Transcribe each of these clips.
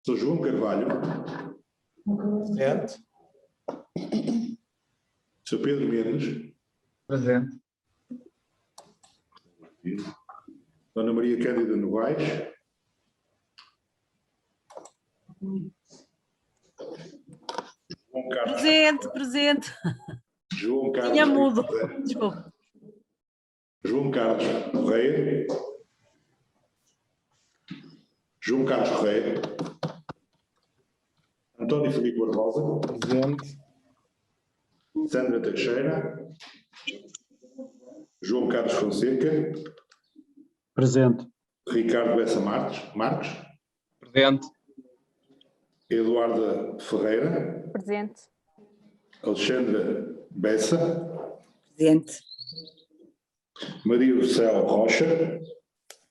Sr. João Carvalho. Presente. Sr. Pedro Mendes. Presente. Dona Maria Cândida Novaes. João Carlos. Presente. João Carlos. Tinha mudo. Desculpa. João Carlos Correia. João Carlos Correia. António Filipe Barbosa. Presente. Sandra Teixeira. João Carlos Fonseca. Presente. Ricardo Bessa Marques. Presente. Eduarda Ferreira. Presente. Alexandra Bessa. Presente. Maria do Céu Rocha.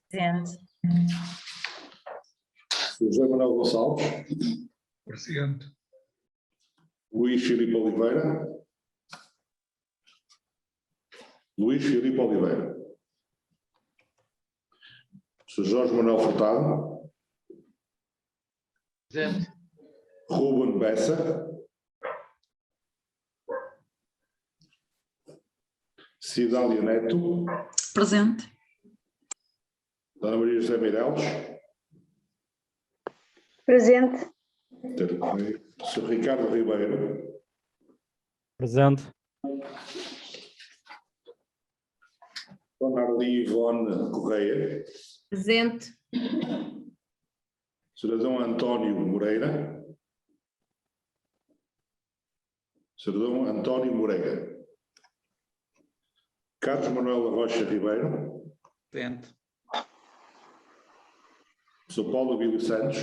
Presente. José Manuel Gonçalves. Presente. Luís Filipe Oliveira. Luís Filipe Oliveira. Sr. Jorge Manuel Furtado. Presente. Ruben Bessa. Cidália Neto. Presente. Dona Maria José Meireles. Presente. Sr. Ricardo Ribeiro. Presente. Dona Arli Ivone Correia. Presente. Cidadão António Moreira. Cidadão António Moreira. Carlos Manuel da Rocha Ribeiro. Presente. Sr. Paulo Abílio Santos.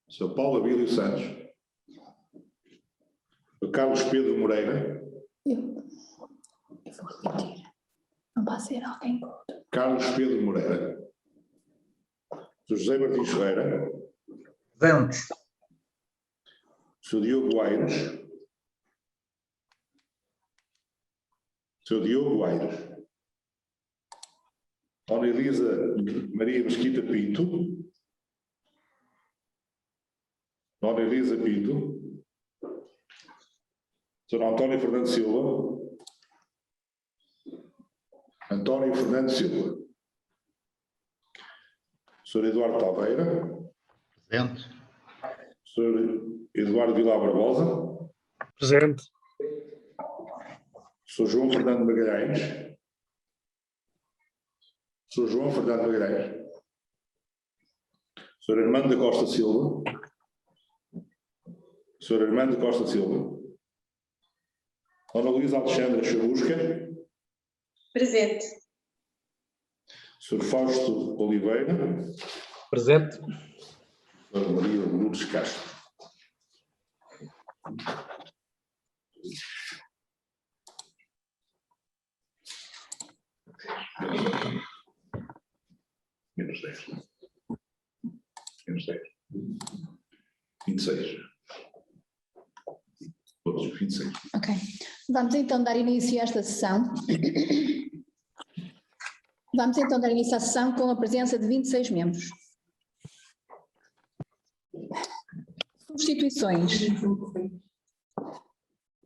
Sr. Paulo Abílio Santos. Sr. Carlos Pedro Moreira. Eu vou repetir. Não vai ser alguém outro. Carlos Pedro Moreira. Sr. José Martins Ferreira. Presente. Sr. Diogo Aires. Sr. Diogo Aires. Dona Elisa Maria Mesquita Pinto. Dona Elisa Pinto. Sr. António Fernando Silva. António Fernando Silva. Sr. Eduardo Taveira. Presente. Sr. Eduardo Vilar Barbosa. Presente. Sr. João Fernando Magalhães. Sr. João Fernando Magalhães. Sr. Armando da Costa Silva. Sr. Armando da Costa Silva. Dona Luísa Alexandra Chamusca. Presente. Sr. Fausto Oliveira. Presente. Dona Maria Lourdes Castro. Menos 10. Menos 10. 26. Todos os 26. Ok. Vamos então dar início a esta sessão. Vamos então dar início à sessão com a presença de 26 membros. Substituições.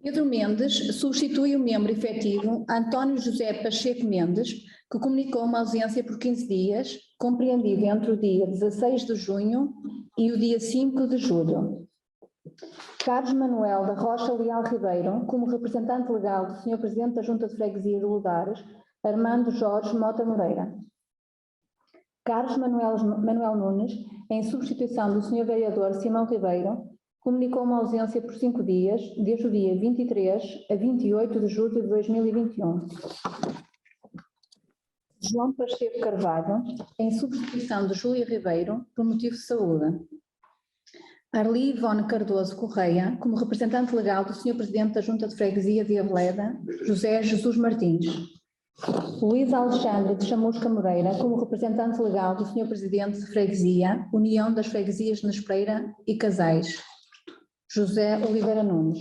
Pedro Mendes substitui o membro efetivo António José Pacheco Mendes, que comunicou uma ausência por 15 dias, compreendido entre o dia 16 de junho e o dia 5 de julho. Carlos Manuel da Rocha Leal Ribeiro, como representante legal do Sr. Presidente da Junta de Freguesia de Lodares, Armando Jorge Mota Moreira. Carlos Manuel Nunes, em substituição do Sr. Vereador Simão Ribeiro, comunicou uma ausência por 5 dias, desde o dia 23 a 28 de julho de 2021. João Pacheco Carvalho, em substituição de Júlia Ribeiro, por motivo de saúde. Arli Ivone Cardoso Correia, como representante legal do Sr. Presidente da Junta de Freguesia de Aveleda, José Jesus Martins. Luís Alexandre de Chamusca Moreira, como representante legal do Sr. Presidente de Freguesia, União das Freguesias de Nespreira e Casais, José Oliveira Nunes.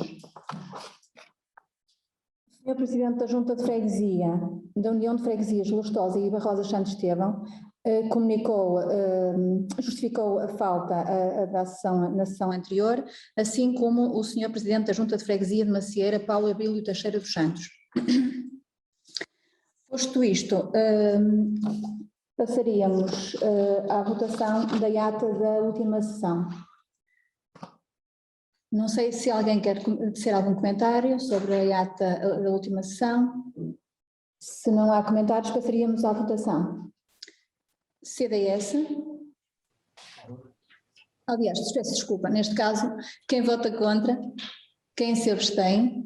Sr. Presidente da Junta de Freguesia da União de Freguesias Lustosa e Barrosa Santo Estevão, justificou a falta na sessão anterior, assim como o Sr. Presidente da Junta de Freguesia de Macieira, Paulo Abílio Teixeira dos Santos. Posto isto, passaríamos à votação da ata da última sessão. Não sei se alguém quer tecer algum comentário sobre a ata da última sessão. Se não há comentários, passaríamos à votação. CDS. Aliás, peço desculpa, neste caso, quem vota contra, quem se abstém,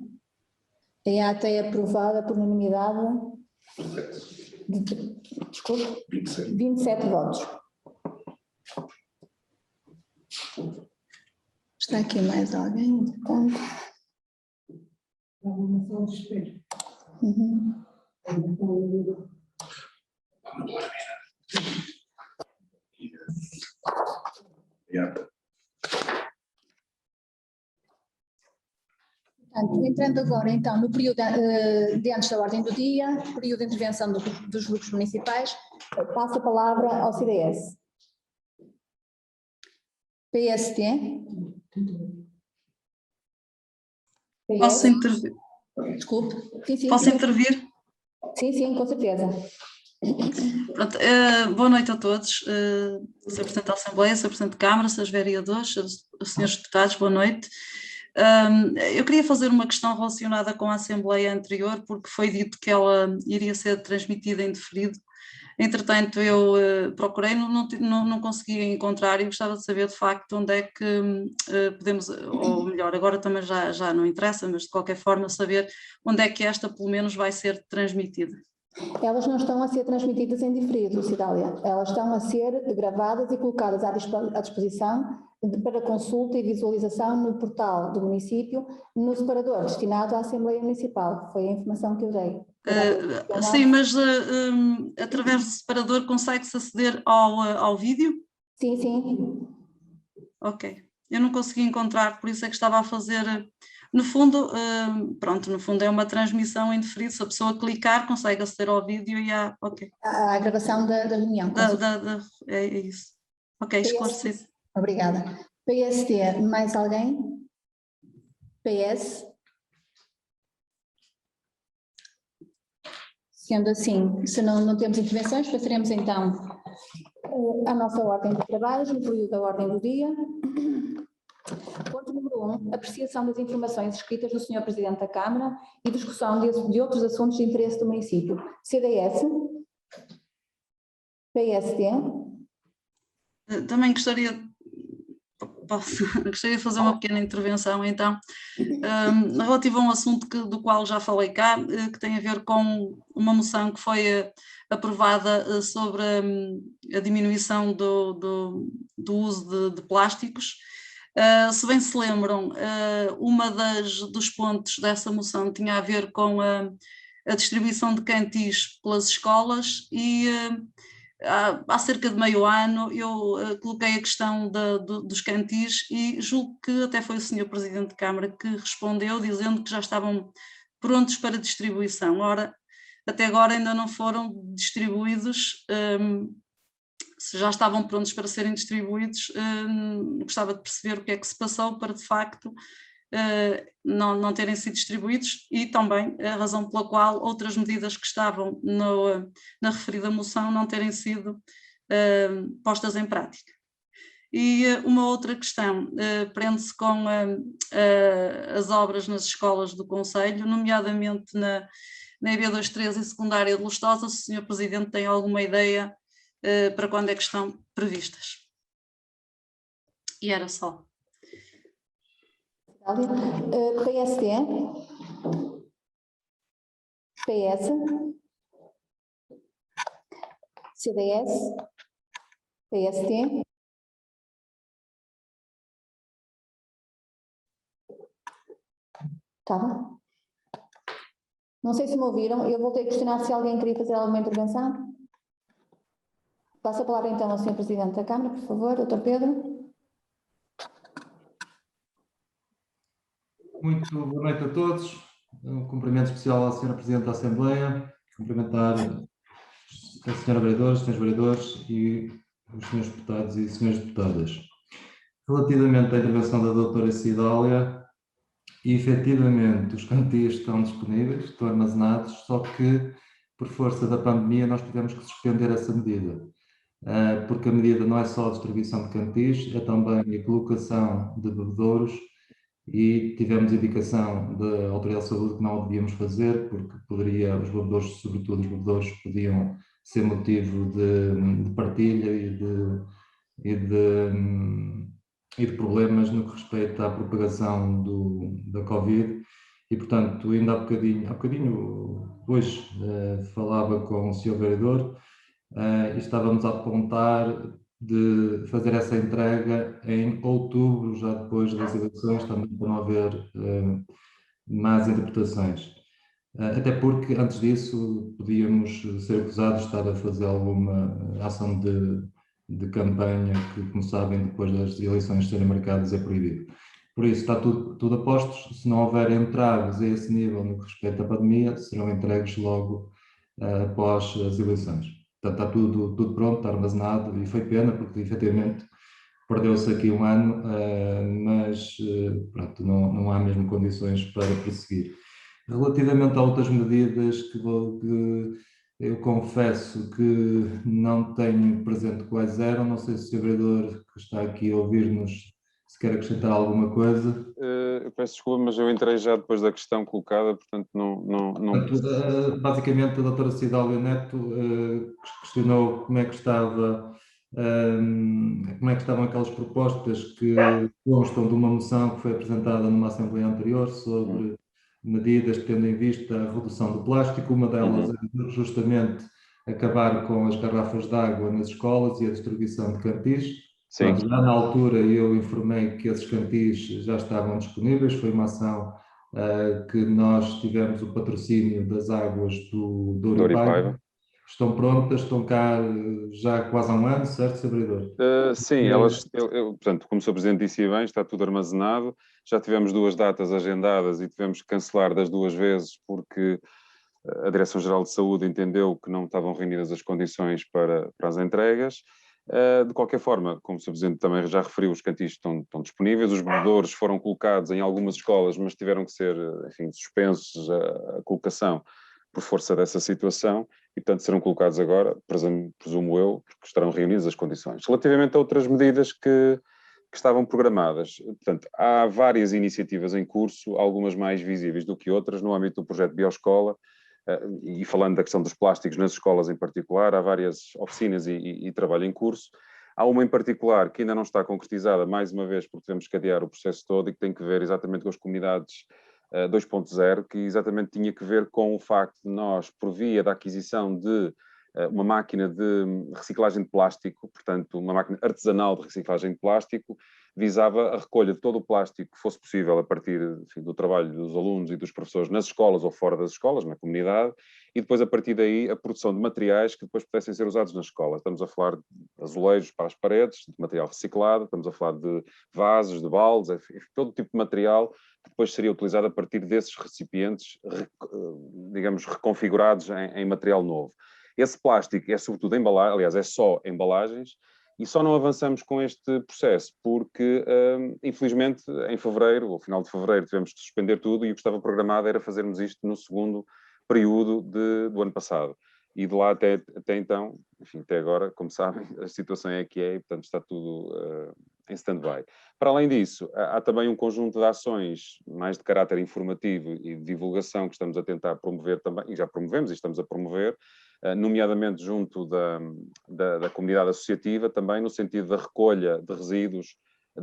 a ata é aprovada por unanimidade de, desculpe, 27 votos. Está aqui mais alguém? Uhum. Portanto, entrando agora então no período de antes da ordem do dia, período de intervenção dos grupos municipais, passo a palavra ao CDS. PST. Posso intervir? Desculpe. Sim, sim, Posso sim. intervir? Sim, com certeza. Pronto, boa noite a todos, Sr. Presidente da Assembleia, Sr. Presidente de Câmara, Srs. Vereadores, Srs. Deputados, boa noite. Eu queria fazer uma questão relacionada com a Assembleia anterior, porque foi dito que ela iria ser transmitida em diferido. Entretanto, eu procurei, não consegui encontrar e gostava de saber de facto onde é que podemos, ou melhor, agora também já não interessa, mas de qualquer forma saber onde é que esta pelo menos vai ser transmitida. Elas não estão a ser transmitidas em diferido, Cidália. Elas estão a ser gravadas e colocadas à disposição para consulta e visualização no portal do município, no separador destinado à Assembleia Municipal. Foi a informação que eu dei. Sim, mas através do separador consegue-se aceder ao vídeo? Sim. Ok. Eu não consegui encontrar, por isso é que estava a fazer... No fundo, no fundo é uma transmissão em diferido, se a pessoa clicar consegue aceder ao vídeo e há... Ok. A gravação da reunião. É isso. Ok, esclarecido. Obrigada. PST, mais alguém? PS? Sendo assim, se não temos intervenções, passaremos então à nossa ordem de trabalhos, no período da ordem do dia. Ponto número 1, apreciação das informações escritas do Sr. Presidente da Câmara e discussão de outros assuntos de interesse do município. CDS? PST? Também gostaria de fazer uma pequena intervenção, então, relativo a um assunto do qual já falei cá, que tem a ver com uma moção que foi aprovada sobre a diminuição do uso de plásticos. Se bem se lembram, dos pontos dessa moção tinha a ver com a distribuição de cantis pelas escolas e há cerca de meio ano eu coloquei a questão dos cantis e julgo que até foi o Sr. Presidente de Câmara que respondeu dizendo que já estavam prontos para distribuição. Ora, até agora ainda não foram distribuídos. Se já estavam prontos para serem distribuídos, gostava de perceber o que é que se passou para de facto não terem sido distribuídos e também a razão pela qual outras medidas que estavam na referida moção não terem sido postas em prática. E uma outra questão prende-se com as obras nas escolas do concelho, nomeadamente na EB23 e secundária de Lustosa. Se o Sr. Presidente tem alguma ideia para quando é que estão previstas. E era só. PST? PS? CDS? PST? Tá bom. Não sei se me ouviram, eu voltei a questionar se alguém queria fazer alguma intervenção. Passo a palavra então ao Sr. Presidente da Câmara, por favor, Dr. Pedro. Muito boa noite a todos. Um cumprimento especial à Sra. Presidente da Assembleia, cumprimentar a senhora vereadora, senhores vereadores e os senhores deputados e senhoras deputadas. Relativamente à intervenção da doutora Cidália, efetivamente os cantis estão disponíveis, estão armazenados, só que por força da pandemia nós tivemos que suspender essa medida, porque a medida não é só a distribuição de cantis, é também a colocação de bebedouros, e tivemos indicação da Autoridade de Saúde que não o devíamos fazer, porque poderia, os bebedouros, sobretudo os bebedouros, podiam ser motivo de partilha e de problemas no que respeita à propagação da Covid. E, portanto, ainda há bocadinho hoje, falava com o Sr. Vereador e estávamos a apontar de fazer essa entrega em outubro, já depois das eleições, também para não haver más interpretações. Até porque, antes disso, podíamos ser acusados de estar a fazer alguma ação de campanha que, como sabem, depois das eleições serem marcadas, é proibido. Por isso, está tudo a postos. Se não houver entraves a esse nível no que respeita à pandemia, serão entregues logo após as eleições. Portanto, está tudo pronto, está armazenado, e foi pena, porque efetivamente perdeu-se aqui um ano, mas pronto, não há mesmo condições para prosseguir. Relativamente a outras medidas que eu confesso que não tenho presente quais eram, não sei se o vereador que está aqui a ouvir-nos se quer acrescentar alguma coisa. Eu peço desculpa, mas eu entrei já depois da questão colocada, portanto não... Portanto, basicamente a doutora Cidália Neto questionou como é que estavam aquelas propostas que constam de uma moção que foi apresentada numa Assembleia anterior sobre medidas tendo em vista a redução do plástico. Uma delas é justamente acabar com as garrafas de água nas escolas e a distribuição de cantis. Pronto, já na altura eu informei que esses cantis já estavam disponíveis, foi uma ação que nós tivemos o patrocínio das águas do Douro e Paiva. Estão prontas, estão cá já quase há um ano, certo, Sr. Vereador? Sim, portanto, como o Sr. Presidente disse bem, está tudo armazenado. Já tivemos 2 datas agendadas e tivemos que cancelar das 2 vezes porque a Direção-Geral de Saúde entendeu que não estavam reunidas as condições para as entregas. De qualquer forma, como o Sr. Presidente também já referiu, os cantis estão disponíveis, os bebedouros foram colocados em algumas escolas, mas tiveram que ser, enfim, suspensos a colocação por força dessa situação e, portanto, serão colocados agora, presumo eu, porque estarão reunidas as condições. Relativamente a outras medidas que estavam programadas, portanto, há várias iniciativas em curso, algumas mais visíveis do que outras, no âmbito do projeto Bioscola, e falando da questão dos plásticos nas escolas em particular, há várias oficinas e trabalho em curso. Há uma em particular que ainda não está concretizada, mais uma vez, porque tivemos que adiar o processo todo e que tem que ver exatamente com as comunidades 2.0, que exatamente tinha que ver com o facto de nós, por via da aquisição de uma máquina de reciclagem de plástico, portanto, uma máquina artesanal de reciclagem de plástico, visava a recolha de todo o plástico que fosse possível a partir, enfim, do trabalho dos alunos e dos professores nas escolas ou fora das escolas, na comunidade, e depois, a partir daí, a produção de materiais que depois pudessem ser usados na escola. Estamos a falar de azulejos para as paredes, de material reciclado, estamos a falar de vasos, de baldes, enfim, todo tipo de material que depois seria utilizado a partir desses recipientes, digamos, reconfigurados em material novo. Esse plástico é sobretudo embalagem, aliás, é só embalagens, e só não avançamos com este processo porque, infelizmente, em fevereiro, ou final de fevereiro, tivemos de suspender tudo e o que estava programado era fazermos isto no segundo período do ano passado. E de lá até então, enfim, até agora, como sabem, a situação é a que é e, portanto, está tudo em stand-by. Para além disso, há também um conjunto de ações mais de caráter informativo e de divulgação que estamos a tentar promover também, e já promovemos e estamos a promover, nomeadamente junto da comunidade associativa, também no sentido da recolha de resíduos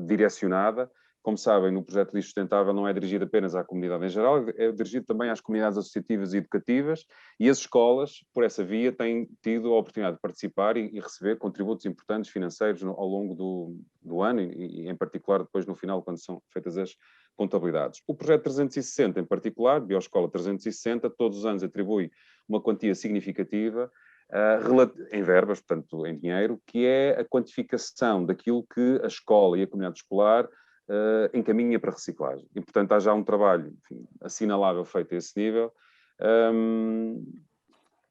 direcionada. Como sabem, no projeto de lixo sustentável não é dirigido apenas à comunidade em geral, é dirigido também às comunidades associativas e educativas, e as escolas, por essa via, têm tido a oportunidade de participar e receber contributos importantes financeiros ao longo do ano e, em particular, depois no final, quando são feitas as contabilidades. O projeto 360, em particular, Bioscola 360, todos os anos atribui uma quantia significativa em verbas, portanto, em dinheiro, que é a quantificação daquilo que a escola e a comunidade escolar encaminha para reciclagem. E, portanto, há já um trabalho, enfim, assinalável feito a esse nível.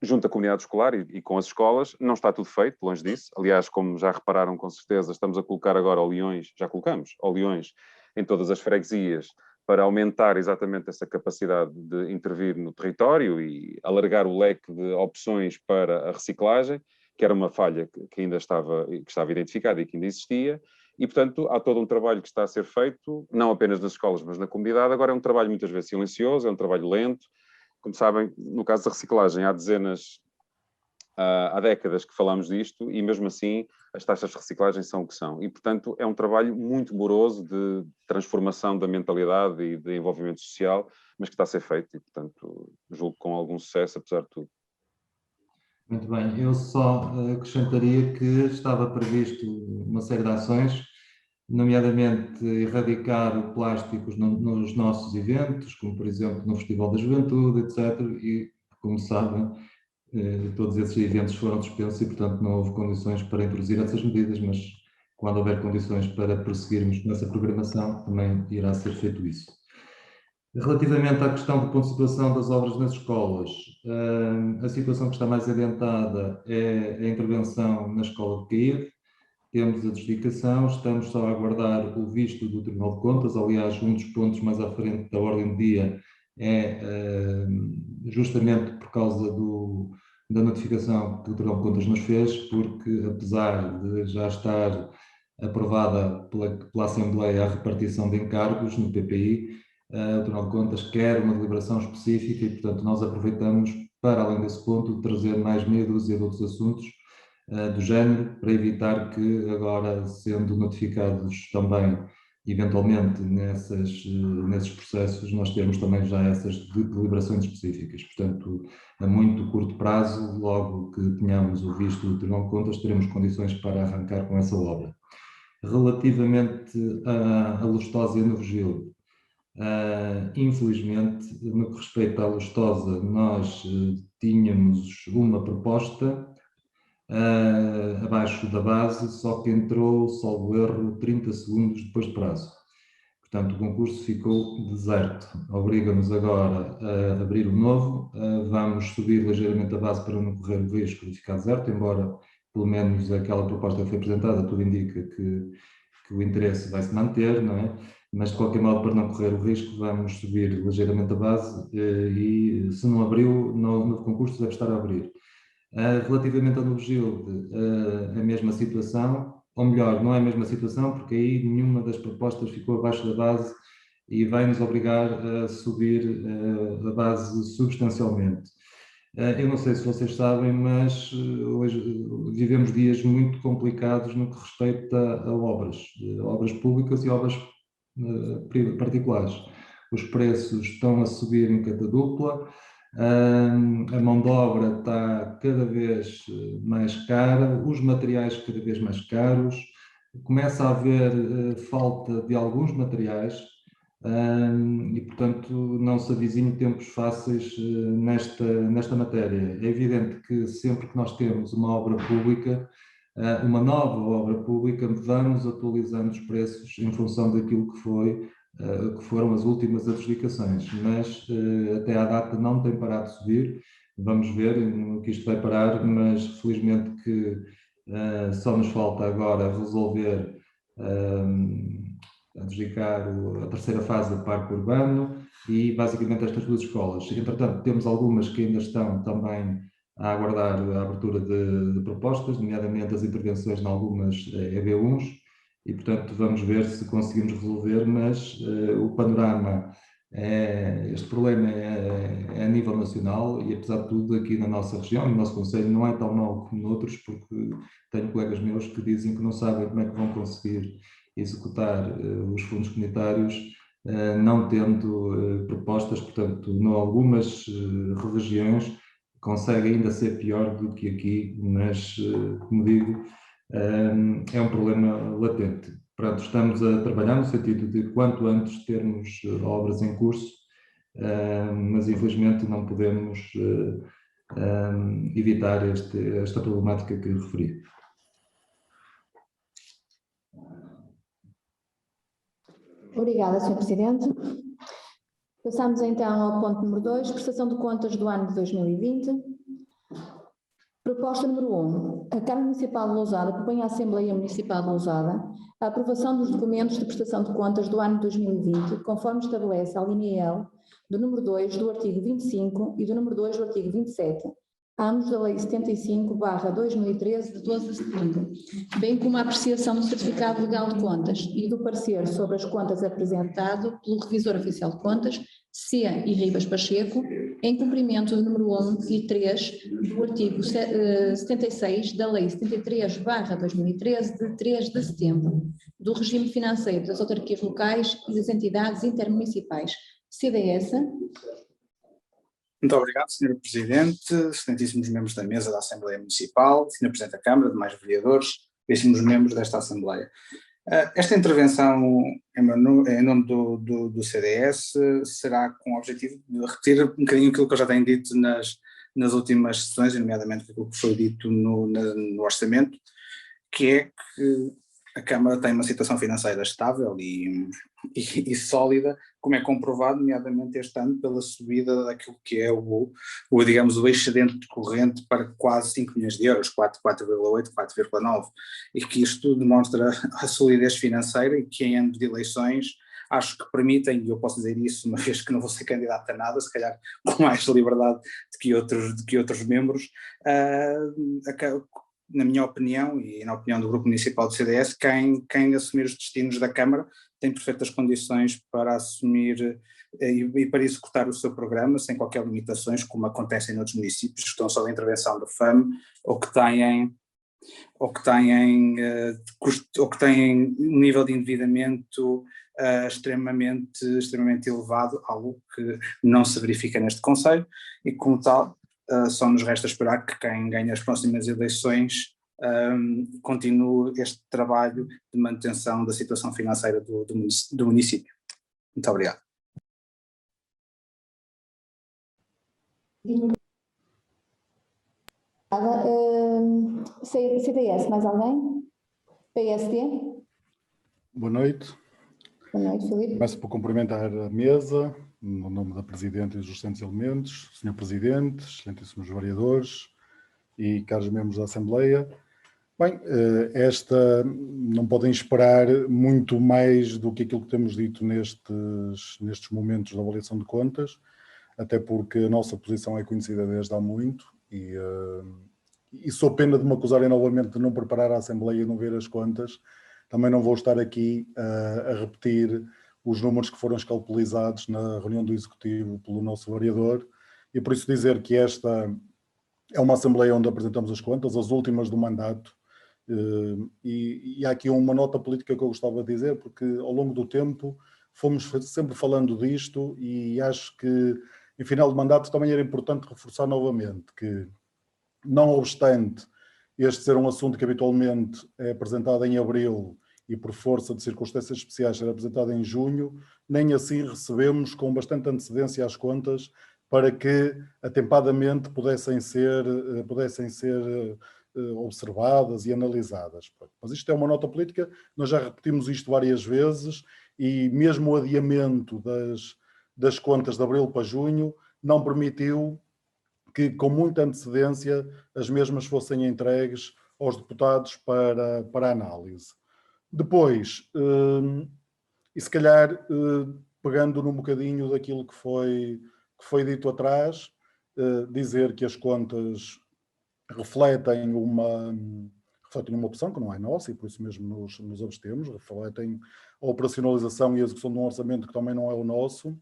junto à comunidade escolar e com as escolas. Não está tudo feito, longe disso. Aliás, como já repararam com certeza, estamos a colocar agora oleões, já colocamos oleões em todas as freguesias para aumentar exatamente essa capacidade de intervir no território e alargar o leque de opções para a reciclagem, que era uma falha que ainda estava identificada e que ainda existia. E, portanto, há todo um trabalho que está a ser feito, não apenas nas escolas, mas na comunidade. Agora é um trabalho muitas vezes silencioso, é um trabalho lento. Como sabem, no caso da reciclagem, há décadas que falamos disto e, mesmo assim, as taxas de reciclagem são o que são. E, portanto, é um trabalho muito moroso de transformação da mentalidade e de envolvimento social, mas que está a ser feito e, portanto, julgo com algum sucesso, apesar de tudo. Muito bem, eu só acrescentaria que estava previsto uma série de ações, nomeadamente erradicar o plásticos nos nossos eventos, como por exemplo no Festival da Juventude, etc. E, como sabem, todos esses eventos foram dispensos e, portanto, não houve condições para introduzir essas medidas, mas quando houver condições para prosseguirmos com essa programação, também irá ser feito isso. Relativamente à questão do ponto de situação das obras nas escolas, a situação que está mais adiantada é a intervenção na escola de Caíde. Temos a adjudicação, estamos só a aguardar o visto do Tribunal de Contas. Aliás, um dos pontos mais à frente da ordem do dia é justamente por causa da notificação que o Tribunal de Contas nos fez, porque apesar de já estar aprovada pela Assembleia a repartição de encargos no PPI, o Tribunal de Contas quer uma deliberação específica e, portanto, nós aproveitamos, para além desse ponto, trazer mais meia dúzia de outros assuntos do género, para evitar que agora, sendo notificados também, eventualmente, nesses processos, nós termos também já essas deliberações específicas. Portanto, a muito curto prazo, logo que tenhamos o visto do Tribunal de Contas, teremos condições para arrancar com essa obra. Relativamente à Lustosa e a Novo Gil, infelizmente, no que respeita à Lustosa, nós tínhamos uma proposta abaixo da base, só que entrou, salvo erro, 30 segundos depois de prazo. Portanto, o concurso ficou deserto. Obriga-nos agora a abrir o novo. Vamos subir ligeiramente a base para não correr o risco de ficar deserto, embora, pelo menos, aquela proposta que foi apresentada, tudo indica que o interesse vai se manter, não é? Mas, de qualquer modo, para não correr o risco, vamos subir ligeiramente a base e, se não abriu, no concurso deve estar a abrir. Relativamente ao Novo Gilde, a mesma situação, ou melhor, não é a mesma situação, porque aí nenhuma das propostas ficou abaixo da base e vai nos obrigar a subir a base substancialmente. Eu não sei se vocês sabem, mas hoje vivemos dias muito complicados no que respeita a obras públicas e obras particulares. Os preços estão a subir em catadupla, a mão de obra está cada vez mais cara, os materiais cada vez mais caros, começa a haver falta de alguns materiais e, portanto, não se avizinham tempos fáceis nesta matéria. É evidente que sempre que nós temos uma obra pública, uma nova obra pública, vamos atualizando os preços em função daquilo que foram as últimas adjudicações, mas até à data não tem parado de subir. Vamos ver no que isto vai parar, mas felizmente que só nos falta agora resolver adjudicar a terceira fase do parque urbano e basicamente estas duas escolas. Entretanto, temos algumas que ainda estão também a aguardar a abertura de propostas, nomeadamente as intervenções em algumas EB1s, e, portanto, vamos ver se conseguimos resolver, mas o panorama, este problema é a nível nacional e, apesar de tudo, aqui na nossa região, no nosso concelho, não é tão mau como noutros, porque tenho colegas meus que dizem que não sabem como é que vão conseguir executar os fundos comunitários, não tendo propostas. Portanto, em algumas regiões consegue ainda ser pior do que aqui, mas, como digo, é um problema latente. Pronto, estamos a trabalhar no sentido de quanto antes termos obras em curso, mas infelizmente não podemos evitar esta problemática que referi. Obrigada, Sr. Presidente. Passamos então ao ponto número 2, prestação de contas do ano de 2020. Proposta número 1. A Câmara Municipal de Lousada propõe à Assembleia Municipal de Lousada a aprovação dos documentos de prestação de contas do ano 2020, conforme estabelece a linha L do número 2 do artigo 25 e do número 2 do artigo 27, ambos da Lei 75/2013 de 12 de setembro, bem como a apreciação do certificado legal de contas e do parecer sobre as contas apresentado pelo Revisor Oficial de Contas, C. e Ribas Pacheco, em cumprimento do número 1 e 3 do artigo 76 da Lei 73/2013 de 3 de setembro, do regime financeiro das autarquias locais e das entidades intermunicipais. CDS. Muito obrigado, Sr. Presidente, excelentíssimos membros da mesa da Assembleia Municipal, Sr. Presidente da Câmara, demais vereadores, caríssimos membros desta Assembleia. Esta intervenção em nome do CDS será com o objetivo de repetir um bocadinho aquilo que eu já tenho dito nas últimas sessões, nomeadamente aquilo que foi dito no orçamento, que é que a Câmara tem uma situação financeira estável e sólida, como é comprovado, nomeadamente este ano, pela subida daquilo que é digamos, o excedente corrente para quase 5 milhões de euros, 4,8, 4,9, e que isto demonstra a solidez financeira e que em ano de eleições acho que permitem, e eu posso dizer isso uma vez que não vou ser candidato a nada, se calhar com mais liberdade do que outros membros, na minha opinião e na opinião do Grupo Municipal do CDS, quem assumir os destinos da Câmara tem perfeitas condições para assumir e para executar o seu programa sem qualquer limitações, como acontece em outros municípios que estão sob a intervenção do FAM ou que têm um nível de endividamento extremamente elevado, algo que não se verifica neste concelho, e como tal só nos resta esperar que quem ganha as próximas eleições continue este trabalho de manutenção da situação financeira do município. Muito obrigado. CDS, mais alguém? PSD? Boa noite. Boa noite, Filipe. Começo por cumprimentar a mesa, no nome da Presidente e dos restantes elementos, Sr. Presidente, excelentíssimos vereadores e caros membros da Assembleia. Bem, não podem esperar muito mais do que aquilo que temos dito nestes momentos de avaliação de contas, até porque a nossa posição é conhecida desde há muito e sou pena de me acusarem novamente de não preparar a Assembleia e não ver as contas. Também não vou estar aqui a repetir os números que foram escalpelizados na reunião do Executivo pelo nosso vereador, e por isso dizer que esta é uma Assembleia onde apresentamos as contas, as últimas do mandato, e há aqui uma nota política que eu gostava de dizer, porque ao longo do tempo fomos sempre falando disto e acho que em final de mandato também era importante reforçar novamente que, não obstante este ser um assunto que habitualmente é apresentado em abril e por força de circunstâncias especiais ser apresentado em junho, nem assim recebemos com bastante antecedência as contas para que atempadamente pudessem ser observadas e analisadas. Mas isto é uma nota política, nós já repetimos isto várias vezes e mesmo o adiamento das contas de abril para junho não permitiu que com muita antecedência as mesmas fossem entregues aos deputados para análise. Depois, e se calhar pegando num bocadinho daquilo que foi dito atrás, dizer que as contas refletem uma opção que não é nossa e por isso mesmo nos abstemos, refletem a operacionalização e a execução de um orçamento que também não é o nosso,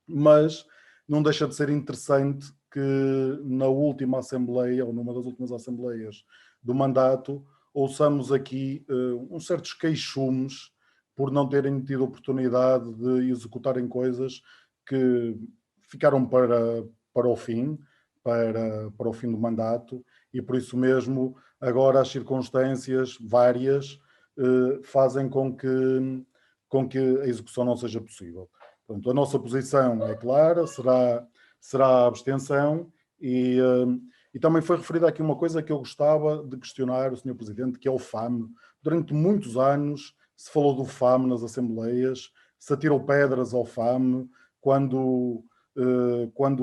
mas não deixa de ser interessante que na última Assembleia, ou numa das últimas Assembleias do mandato, ouçamos aqui uns certos queixumes por não terem tido oportunidade de executarem coisas que ficaram para o fim, para o fim do mandato, e por isso mesmo agora as circunstâncias várias fazem com que a execução não seja possível. Portanto, a nossa posição é clara, será a abstenção e também foi referida aqui uma coisa que eu gostava de questionar o Sr. Presidente, que é o FAM. Durante muitos anos se falou do FAM nas Assembleias, se atirou pedras ao FAM, quando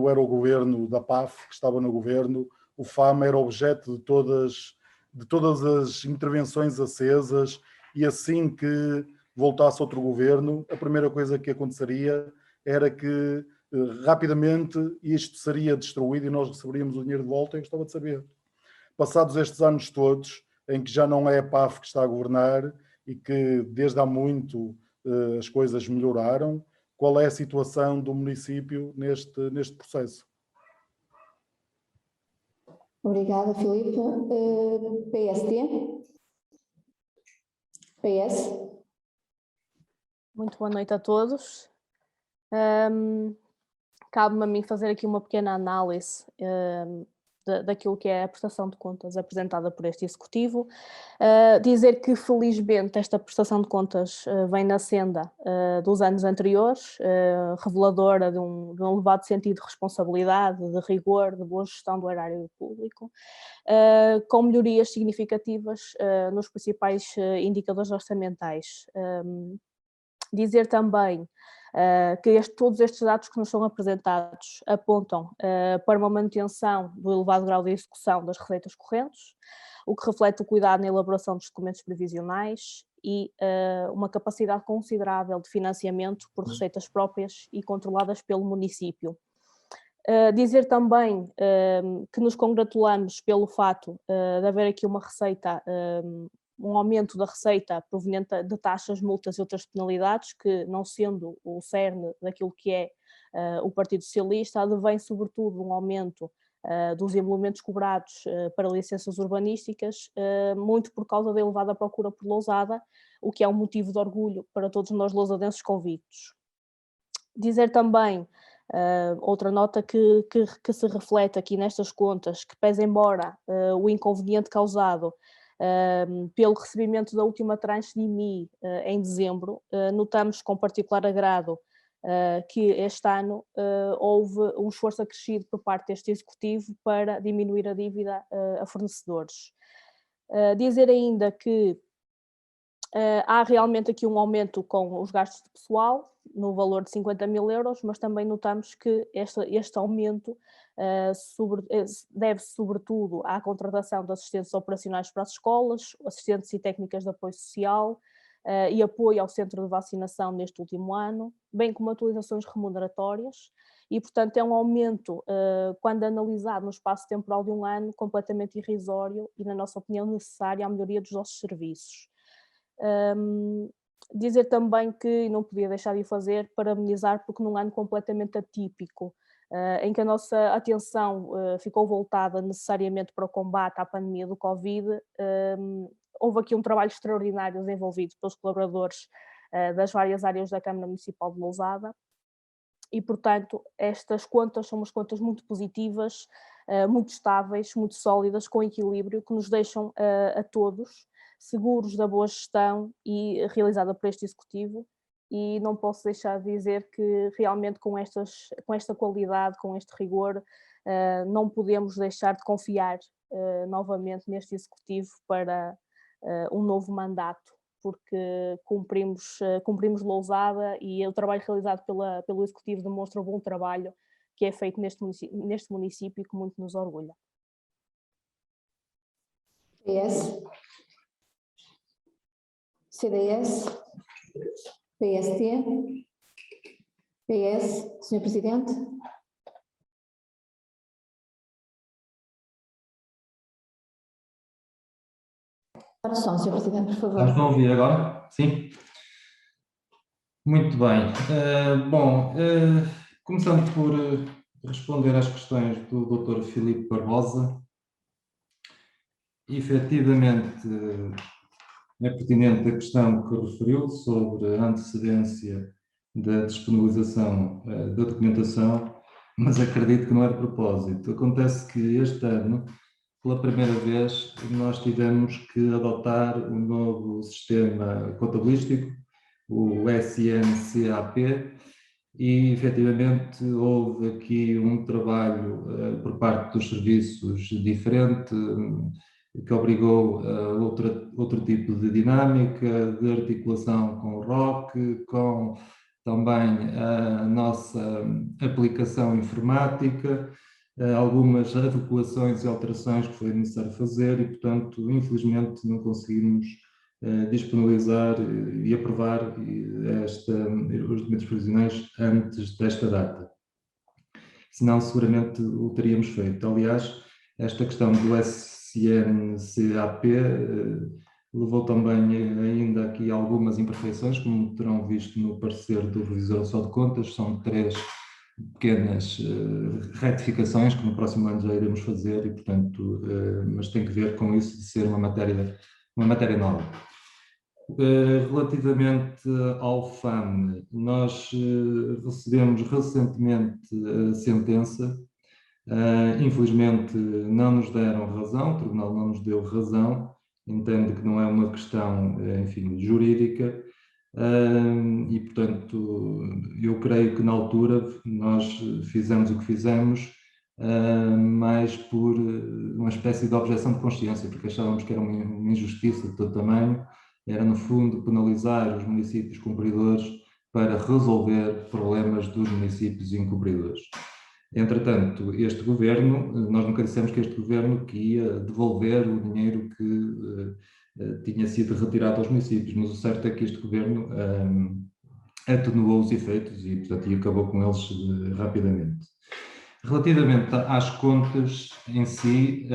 era o governo da PAF que estava no governo, o FAM era objeto de todas as intervenções acesas, e assim que voltasse outro governo, a primeira coisa que aconteceria era que rapidamente isto seria destruído e nós receberíamos o dinheiro de volta. Eu gostava de saber, passados estes anos todos, em que já não é a PAF que está a governar e que desde há muito as coisas melhoraram, qual é a situação do município neste processo? Obrigada, Filipe. PST? PS? Muito boa noite a todos. Cabe-me a mim fazer aqui uma pequena análise daquilo que é a prestação de contas apresentada por este Executivo. Dizer que, felizmente, esta prestação de contas vem na senda dos anos anteriores, reveladora de um elevado sentido de responsabilidade, de rigor, de boa gestão do erário público, com melhorias significativas nos principais indicadores orçamentais. Dizer também que todos estes dados que nos são apresentados apontam para uma manutenção do elevado grau de execução das receitas correntes, o que reflete o cuidado na elaboração dos documentos previsionais e uma capacidade considerável de financiamento por receitas próprias e controladas pelo município. Dizer também que nos congratulamos pelo fato de haver aqui uma receita, um aumento da receita proveniente de taxas, multas e outras penalidades, que, não sendo o cerne daquilo que é o Partido Socialista, advém sobretudo um aumento dos emolumentos cobrados para licenças urbanísticas, muito por causa da elevada procura por lousada, o que é um motivo de orgulho para todos nós lousadenses convictos. Dizer também, outra nota que se reflete aqui nestas contas, que pese embora o inconveniente causado pelo recebimento da última tranche de IMI em dezembro, notamos com particular agrado que este ano houve um esforço acrescido por parte deste Executivo para diminuir a dívida a fornecedores. Dizer ainda que há realmente aqui um aumento com os gastos de pessoal, no valor de 50 mil euros, mas também notamos que este aumento deve-se sobretudo à contratação de assistentes operacionais para as escolas, assistentes e técnicas de apoio social e apoio ao centro de vacinação neste último ano, bem como atualizações remuneratórias, e portanto é um aumento, quando analisado no espaço temporal de um ano, completamente irrisório e, na nossa opinião, necessário à melhoria dos nossos serviços. Dizer também que não podia deixar de o fazer, parabenizar, porque num ano completamente atípico, em que a nossa atenção ficou voltada necessariamente para o combate à pandemia do Covid, houve aqui um trabalho extraordinário desenvolvido pelos colaboradores das várias áreas da Câmara Municipal de Lousada e, portanto, estas contas são umas contas muito positivas, muito estáveis, muito sólidas, com equilíbrio, que nos deixam a todos seguros da boa gestão e realizada por este Executivo, e não posso deixar de dizer que realmente com esta qualidade, com este rigor, não podemos deixar de confiar novamente neste Executivo para um novo mandato, porque cumprimos Lousada e o trabalho realizado pelo Executivo demonstra o bom trabalho que é feito neste município e que muito nos orgulha. PS? CDS? PST? PS? Senhor Presidente? Só, Senhor Presidente, por favor. Estão a ouvir agora? Sim? Muito bem. Começando por responder às questões do Dr. Filipe Barbosa. Efetivamente, é pertinente a questão que referiu sobre a antecedência da disponibilização da documentação, mas acredito que não é de propósito. Acontece que este ano, pela primeira vez, nós tivemos que adotar um novo sistema contabilístico, o SNCAP, e efetivamente houve aqui um trabalho por parte dos serviços diferente, que obrigou a outro tipo de dinâmica, de articulação com o ROC, com também a nossa aplicação informática, algumas adequações e alterações que foi necessário fazer e, portanto, infelizmente não conseguimos disponibilizar e aprovar os documentos provisionais antes desta data. Senão, seguramente o teríamos feito. Aliás, esta questão do SNCAP levou também ainda aqui algumas imperfeições, como terão visto no parecer do Revisor Nacional de Contas. São 3 pequenas retificações que no próximo ano já iremos fazer e, portanto, mas tem que ver com isso de ser uma matéria nova. Relativamente ao FAM, nós recebemos recentemente a sentença. Infelizmente não nos deram razão, o Tribunal não nos deu razão, entende que não é uma questão, enfim, jurídica, e portanto eu creio que na altura nós fizemos o que fizemos, mais por uma espécie de objeção de consciência, porque achávamos que era uma injustiça de todo tamanho, era no fundo penalizar os municípios cumpridores para resolver problemas dos municípios incumpridores. Entretanto, este governo, nós nunca dissemos que este governo que ia devolver o dinheiro que tinha sido retirado aos municípios, mas o certo é que este governo atenuou os efeitos e, portanto, acabou com eles rapidamente. Relativamente às contas em si,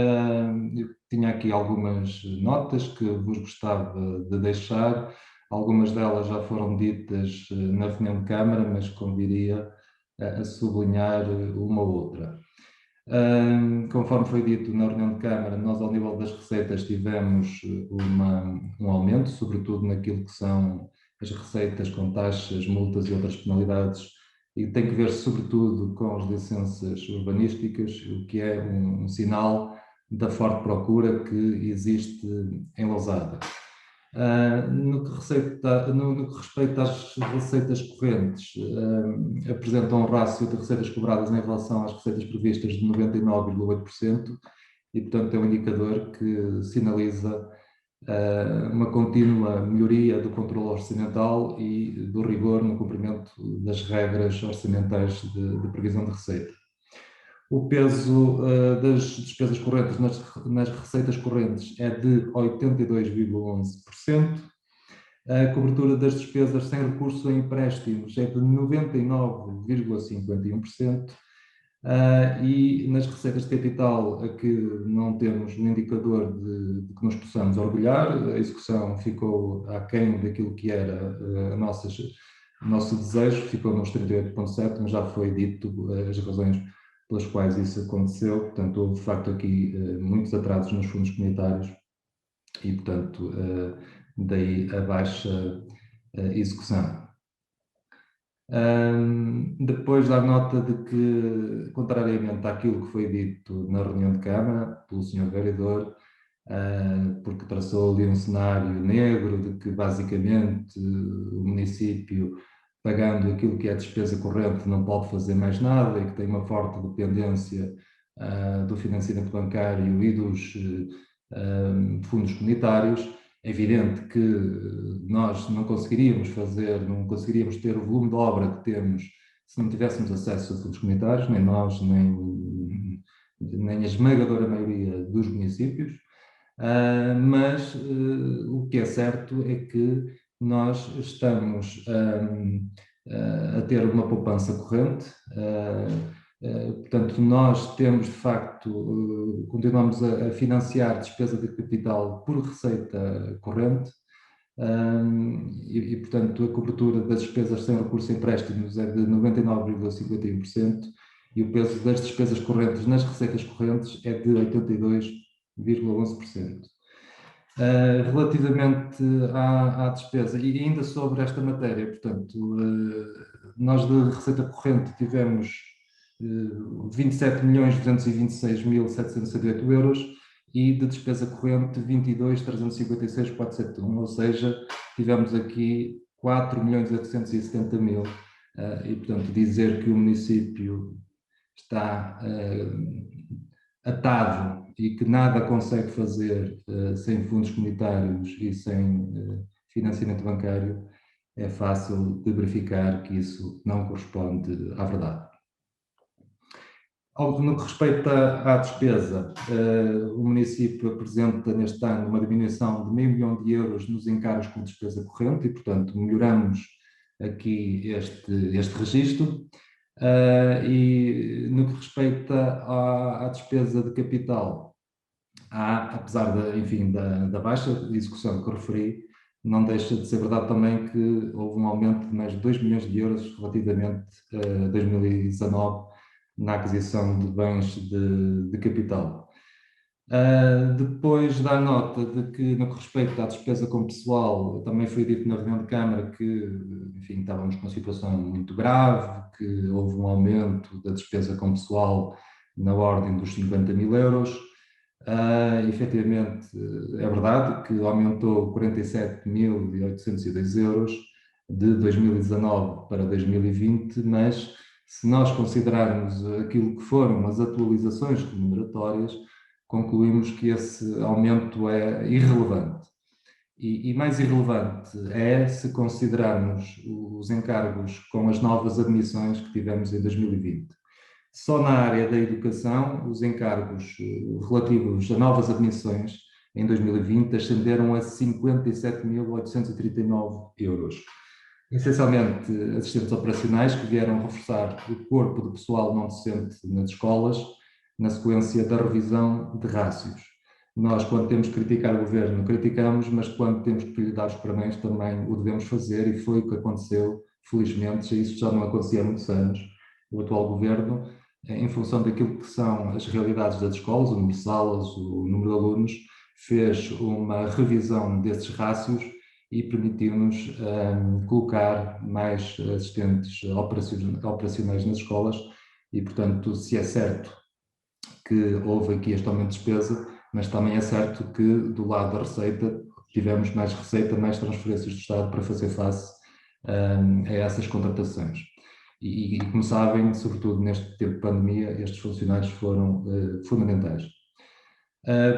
eu tinha aqui algumas notas que vos gostava de deixar. Algumas delas já foram ditas na reunião de Câmara, mas convidaria a sublinhar uma ou outra. Conforme foi dito na reunião de Câmara, nós ao nível das receitas tivemos um aumento, sobretudo naquilo que são as receitas com taxas, multas e outras penalidades, e tem que ver sobretudo com as licenças urbanísticas, o que é um sinal da forte procura que existe em Lousada. No que respeita às receitas correntes, apresentam um rácio de receitas cobradas em relação às receitas previstas de 99,8% e, portanto, é um indicador que sinaliza uma contínua melhoria do controle orçamental e do rigor no cumprimento das regras orçamentais de previsão de receita. O peso das despesas correntes nas receitas correntes é de 82,11%. A cobertura das despesas sem recurso a empréstimos é de 99,51%. E nas receitas de capital, aqui não temos um indicador de que nos possamos orgulhar. A execução ficou aquém daquilo que era o nosso desejo, ficou nos 38,7%, mas já foi dito as razões pelas quais isso aconteceu. Portanto, houve de facto aqui muitos atrasos nos fundos comunitários e, portanto, daí a baixa execução. Depois dar nota de que, contrariamente àquilo que foi dito na reunião de Câmara pelo Sr. Vereador, porque traçou ali um cenário negro de que basicamente o município, pagando aquilo que é despesa corrente, não pode fazer mais nada e que tem uma forte dependência do financiamento bancário e dos fundos comunitários. É evidente que nós não conseguiríamos ter o volume de obra que temos se não tivéssemos acesso a fundos comunitários, nem nós, nem a esmagadora maioria dos municípios, mas o que é certo é que nós estamos a ter uma poupança corrente, portanto nós temos de facto, continuamos a financiar despesa de capital por receita corrente, e portanto a cobertura das despesas sem recurso a empréstimos é de 99,51% e o peso das despesas correntes nas receitas correntes é de 82,11%. Relativamente à despesa, e ainda sobre esta matéria, portanto, nós de receita corrente tivemos 27.226.778 euros e de despesa corrente 22.356.471, ou seja, tivemos aqui 4.870.000 e, portanto, dizer que o município está atado e que nada consegue fazer sem fundos comunitários e sem financiamento bancário, é fácil de verificar que isso não corresponde à verdade. No que respeita à despesa, o município apresenta neste ano uma diminuição de €500 mil nos encargos com despesa corrente e, portanto, melhoramos aqui este registro. E no que respeita à despesa de capital, apesar da baixa execução que eu referi, não deixa de ser verdade também que houve um aumento de mais de €2 milhões relativamente a 2019 na aquisição de bens de capital. Depois dá nota de que, no que respeita à despesa com pessoal, também foi dito na reunião de Câmara que, enfim, estávamos com uma situação muito grave, que houve um aumento da despesa com pessoal na ordem dos €50 mil. Efetivamente, é verdade que aumentou €47.802 de 2019 para 2020, mas se nós considerarmos aquilo que foram as atualizações remuneratórias, concluímos que esse aumento é irrelevante. E mais irrelevante é se considerarmos os encargos com as novas admissões que tivemos em 2020. Só na área da educação, os encargos relativos a novas admissões em 2020 ascenderam a €57.839. Essencialmente assistentes operacionais que vieram reforçar o corpo de pessoal não docente nas escolas, na sequência da revisão de rácios. Nós, quando temos que criticar o governo, criticamos, mas quando temos que lhe dar os parabéns também o devemos fazer, e foi o que aconteceu, felizmente. Isso já não acontecia há muitos anos. O atual governo, em função daquilo que são as realidades das escolas, o número de salas, o número de alunos, fez uma revisão desses rácios e permitiu-nos colocar mais assistentes operacionais nas escolas e, portanto, se é certo que houve aqui este aumento de despesa, mas também é certo que do lado da receita tivemos mais receita, mais transferências do Estado para fazer face a essas contratações. E como sabem, sobretudo neste tempo de pandemia, estes funcionários foram fundamentais.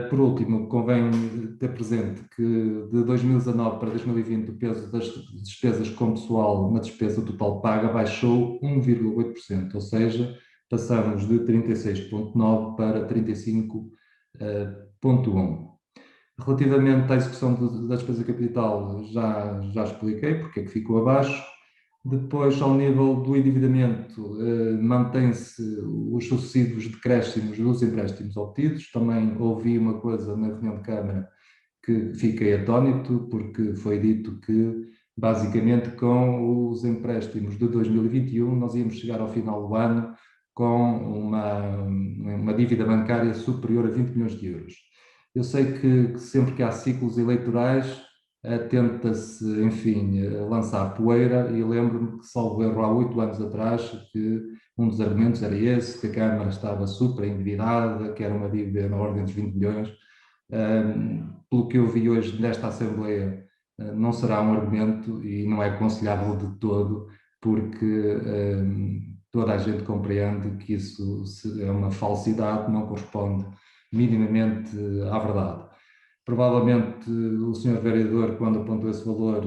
Por último, convém ter presente que de 2019 para 2020 o peso das despesas com pessoal na despesa total paga baixou 1,8%, ou seja, passamos de 36,9% para 35,1%. Relativamente à execução da despesa capital, já expliquei porque é que ficou abaixo. Depois, ao nível do endividamento, mantém-se os sucessivos decréscimos dos empréstimos obtidos. Também ouvi uma coisa na reunião de Câmara que fiquei atónito, porque foi dito que, basicamente, com os empréstimos de 2021, nós íamos chegar ao final do ano com uma dívida bancária superior a €20 milhões. Eu sei que sempre que há ciclos eleitorais, tenta-se, enfim, lançar poeira, e lembro-me que, salvo erro, há 8 anos atrás, que um dos argumentos era esse, que a Câmara estava super endividada, que era uma dívida na ordem dos 20 milhões. Pelo que eu vi hoje nesta Assembleia, não será um argumento e não é aconselhável de todo, porque toda a gente compreende que isso é uma falsidade, não corresponde minimamente à verdade. Provavelmente o Sr. Vereador, quando apontou esse valor,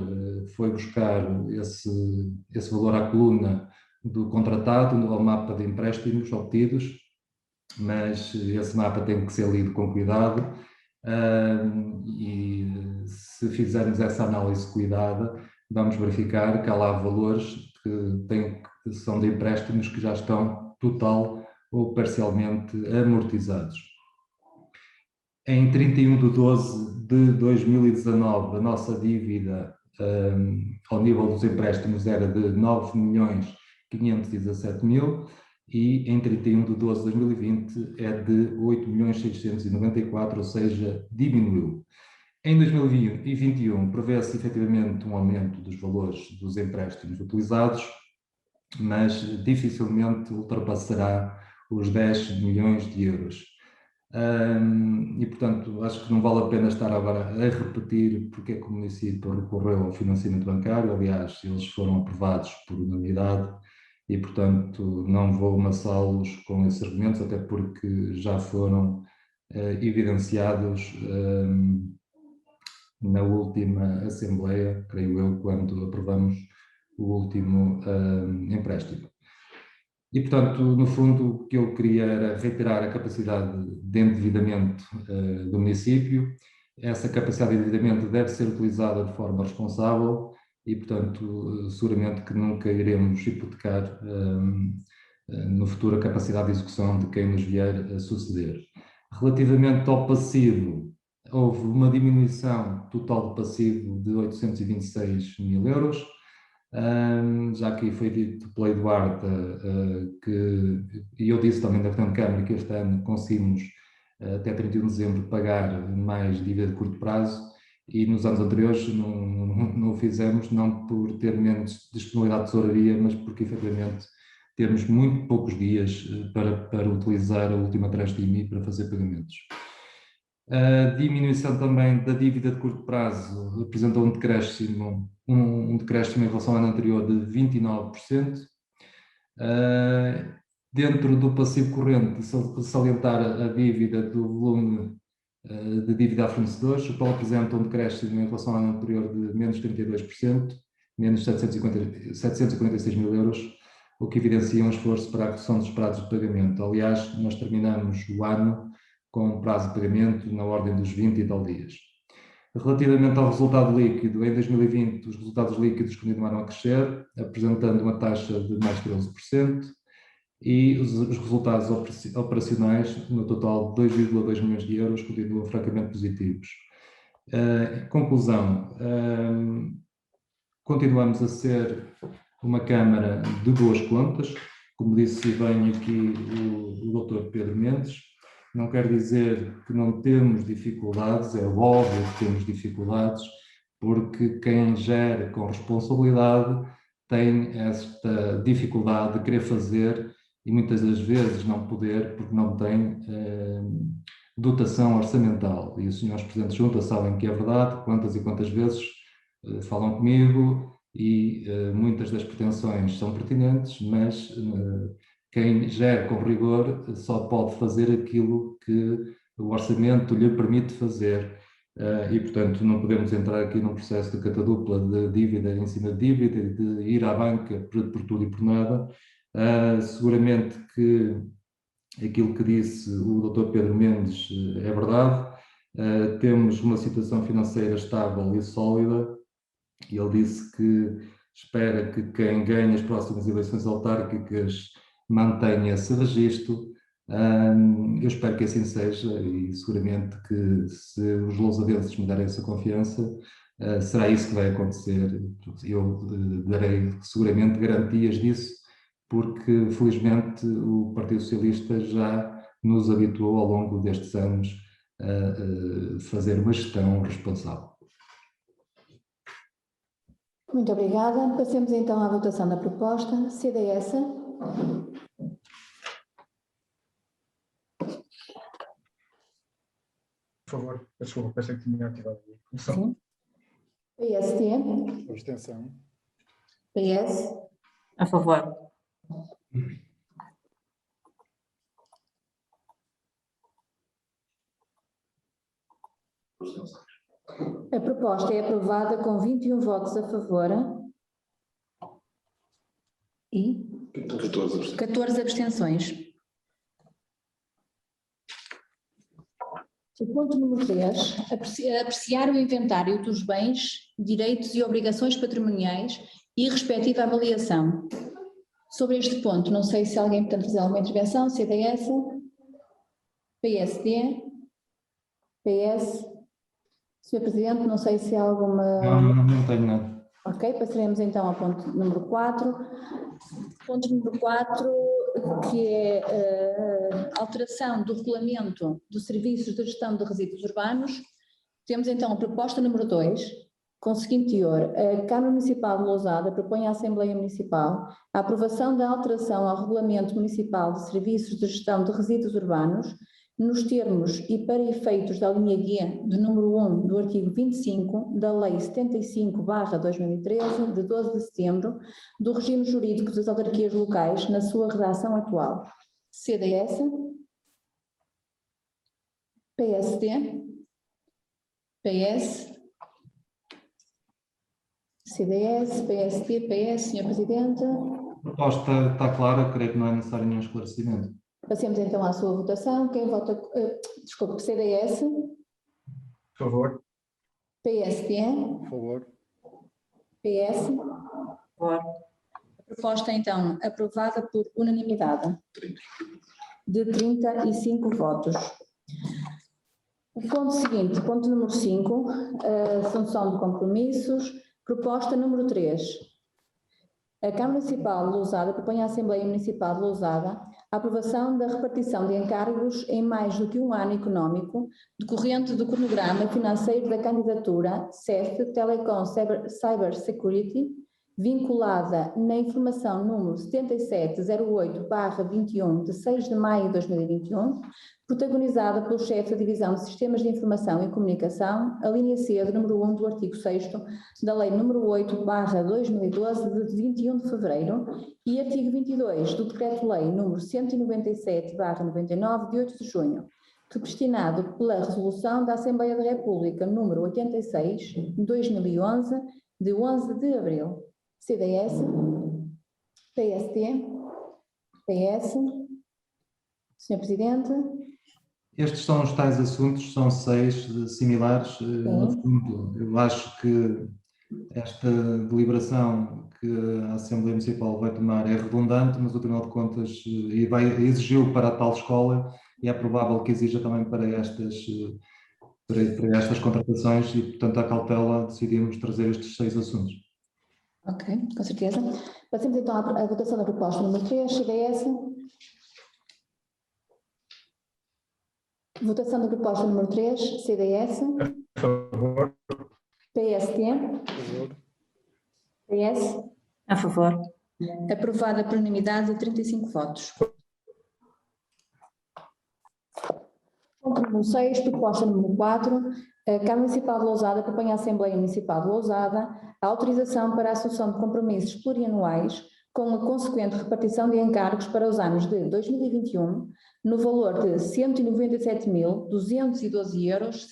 foi buscar esse valor à coluna do contratado, ao mapa de empréstimos obtidos, mas esse mapa tem que ser lido com cuidado, e se fizermos essa análise cuidada, vamos verificar que há lá valores que são de empréstimos que já estão total ou parcialmente amortizados. Em 31 de 12 de 2019, a nossa dívida ao nível dos empréstimos era de 9.517.000 e em 31 de 12 de 2020 é de 8.694.000, ou seja, diminuiu. Em 2021 prevê-se efetivamente um aumento dos valores dos empréstimos utilizados, mas dificilmente ultrapassará os €10 milhões. E, portanto, acho que não vale a pena estar agora a repetir porque é que o município recorreu ao financiamento bancário. Aliás, eles foram aprovados por unanimidade e, portanto, não vou amassá-los com esses argumentos, até porque já foram evidenciados na última Assembleia, creio eu, quando aprovamos o último empréstimo. E, portanto, no fundo, o que eu queria era reiterar a capacidade de endividamento do município. Essa capacidade de endividamento deve ser utilizada de forma responsável e, portanto, seguramente que nunca iremos hipotecar no futuro a capacidade de execução de quem nos vier a suceder. Relativamente ao passivo, houve uma diminuição total do passivo de 826 mil euros. Já que foi dito pela Eduarda e eu disse também na reunião de Câmara que este ano conseguimos até 31 de dezembro pagar mais dívida de curto prazo e nos anos anteriores não o fizemos, não por ter menos disponibilidade de tesouraria, mas porque efetivamente temos muito poucos dias para utilizar a última tranche de IMI para fazer pagamentos. A diminuição também da dívida de curto prazo representou um decréscimo em relação ao ano anterior de 29%. Dentro do passivo corrente, salientar a dívida do volume de dívida a fornecedores, o qual apresenta um decréscimo em relação ao ano anterior de menos 32%, menos 746 mil euros, o que evidencia um esforço para a redução dos prazos de pagamento. Aliás, nós terminamos o ano com um prazo de pagamento na ordem dos 20 e tal dias. Relativamente ao resultado líquido, em 2020 os resultados líquidos continuaram a crescer, apresentando uma taxa de mais de 13%, e os resultados operacionais, no total de 2,2 milhões de euros, continuam francamente positivos. Conclusão, continuamos a ser uma Câmara de boas contas, como disse bem aqui o Dr. Pedro Mendes. Não quer dizer que não temos dificuldades, é óbvio que temos dificuldades, porque quem gera com responsabilidade tem esta dificuldade de querer fazer e muitas das vezes não poder, porque não tem dotação orçamental. E os senhores Presidentes de Junta sabem que é verdade, quantas e quantas vezes falam comigo e muitas das pretensões são pertinentes, mas quem gera com rigor só pode fazer aquilo que o orçamento lhe permite fazer e, portanto, não podemos entrar aqui num processo de catadupla de dívida em cima de dívida e de ir à banca por tudo e por nada. Seguramente que aquilo que disse o Dr. Pedro Mendes é verdade. Temos uma situação financeira estável e sólida e ele disse que espera que quem ganhe as próximas eleições autárquicas mantenha esse registro. Eu espero que assim seja e seguramente que se os lousadenses me derem essa confiança, será isso que vai acontecer. Eu darei seguramente garantias disso, porque felizmente o Partido Socialista já nos habituou ao longo destes anos a fazer uma gestão responsável. Muito obrigada. Passemos então à votação da proposta. CDS. Por favor, desculpa, pensei que tinha ativado a comissão. Sim. PST. Abstenção. PS. A favor. A proposta é aprovada com 21 votos a favor e 14 abstenções. O ponto número 3, apreciar o inventário dos bens, direitos e obrigações patrimoniais e respectiva avaliação. Sobre este ponto, não sei se alguém pretende fazer alguma intervenção, CDS, PSD, PS, Sr. Presidente, não sei se há alguma... Não tenho nada. Ok, passaremos então ao ponto número 4. Ponto número 4, que é a alteração do regulamento dos serviços de gestão de resíduos urbanos. Temos então a proposta número 2, com o seguinte teor: a Câmara Municipal de Lousada propõe à Assembleia Municipal a aprovação da alteração ao Regulamento Municipal de Serviços de Gestão de Resíduos Urbanos, nos termos e para efeitos da linha G do número 1 do artigo 25 da Lei 75/2013, de 12 de setembro, do regime jurídico das autarquias locais, na sua redação atual. CDS, PSD, PS, CDS, PSD, PS, Sr. Presidente. proposta está clara, creio que não é necessário nenhum esclarecimento. Passemos então à sua votação. Quem vota, desculpe, CDS, Por favor. PSD, Por favor. PS. A proposta então aprovada por unanimidade de 35 votos. O ponto seguinte, ponto número 5, assunção de compromissos, proposta número 3. A Câmara Municipal de Lousada propõe à Assembleia Municipal de Lousada a aprovação da repartição de encargos em mais do que um ano económico decorrente do cronograma financeiro da candidatura CEF Telecom Cyber Security, vinculada na informação número 7708/21 de 6 de maio de 2021, protagonizada pelo chefe da Divisão de Sistemas de Informação e Comunicação, a linha C do número 1 do artigo 6º da Lei número 8/2012 de 21 de fevereiro e artigo 22 do Decreto-Lei número 197/99 de 8 de junho, predestinado pela Resolução da Assembleia da República número 86/2011 de 11 de abril. CDS, PSD, PS. Senhor Presidente. Estes são os tais assuntos, são 6 similares. No fundo, eu acho que esta deliberação que a Assembleia Municipal vai tomar é redundante, mas o Tribunal de Contas exigiu para a tal escola e é provável que exija também para estas contratações e, portanto, à cautela decidimos trazer estes 6 assuntos. Ok, com certeza. Passemos então à votação da proposta número 3, CDS. Votação da proposta número 3, CDS. Por favor. PSD. PS. A favor. Aprovada por unanimidade de 35 votos. Ponto número 6, proposta número 4. A Câmara Municipal de Lousada propõe à Assembleia Municipal de Lousada a autorização para a assunção de compromissos plurianuais com a consequente repartição de encargos para os anos de 2021 no valor de 197.212,76 euros,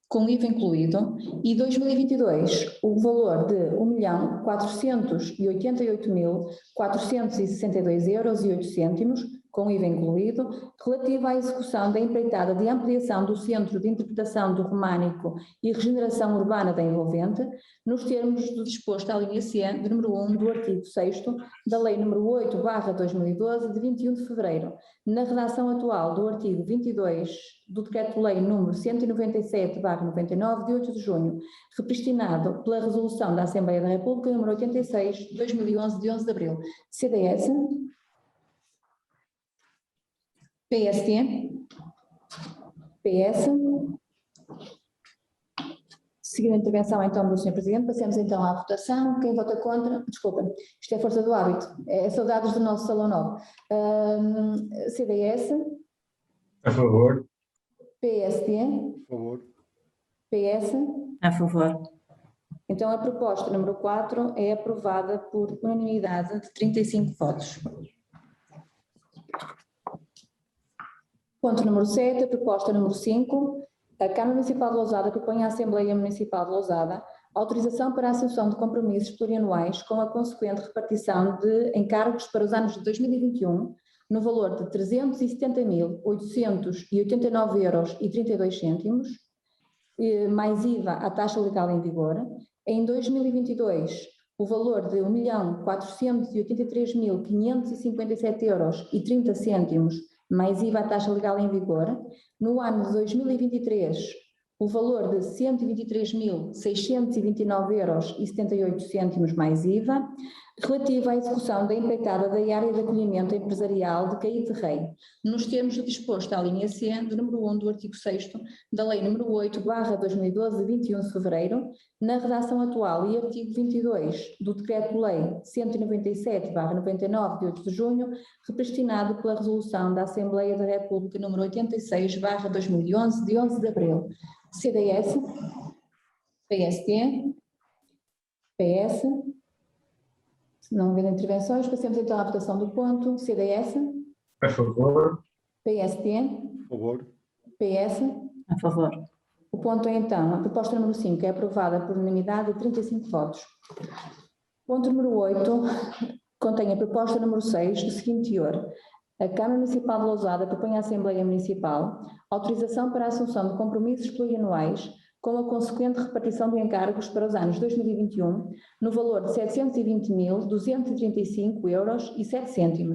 com IVA incluído, e 2022 o valor de 1.488.462,08 euros, com IVA incluído, relativa à execução da empreitada de ampliação do Centro de Interpretação do Românico e Regeneração Urbana da Envolvente, nos termos do disposto à linha C, de número 1 do artigo 6º da Lei número 8/2012, de 21 de fevereiro, na redação atual do artigo 22 do Decreto-Lei número 197/99, de 8 de junho, repristinado pela Resolução da Assembleia da República número 86/2011, de 11 de abril. CDS. PSD, PS. Seguindo a intervenção então do Sr. Presidente, passemos então à votação. Quem vota contra, desculpa, isto é força do hábito, é saudades do nosso Salão 9. CDS. A favor. PSD. A favor. PS. A favor. Então a proposta número 4 é aprovada por unanimidade de 35 votos. Ponto número 7, proposta número 5. A Câmara Municipal de Lousada propõe à Assembleia Municipal de Lousada autorização para a assunção de compromissos plurianuais com a consequente repartição de encargos para os anos de 2021 no valor de 370.889,32 euros, mais IVA à taxa legal em vigor. Em 2022, o valor de 1.483.557,30 euros, mais IVA à taxa legal em vigor. No ano de 2023, o valor de 123.629,78 euros, mais IVA, relativo à execução da empreitada da área de acolhimento empresarial de Caíde Rei, nos termos do disposto à linha C, do número 1 do artigo 6º da Lei número 8/2012, de 21 de fevereiro, na redação atual e artigo 22 do Decreto-Lei 197/99, de 8 de junho, repristinado pela Resolução da Assembleia da República número 86/2011, de 11 de abril. CDS, PSD, PS. Se não houver intervenções, passemos então à votação do ponto. CDS. A favor. PSD. A favor. PS. A favor. O ponto é então, a proposta número 5 é aprovada por unanimidade de 35 votos. Ponto número 8 contém a proposta número 6, do seguinte teor. A Câmara Municipal de Lousada propõe à Assembleia Municipal autorização para a assunção de compromissos plurianuais com a consequente repartição de encargos para os anos 2021 no valor de 720.235,07 €,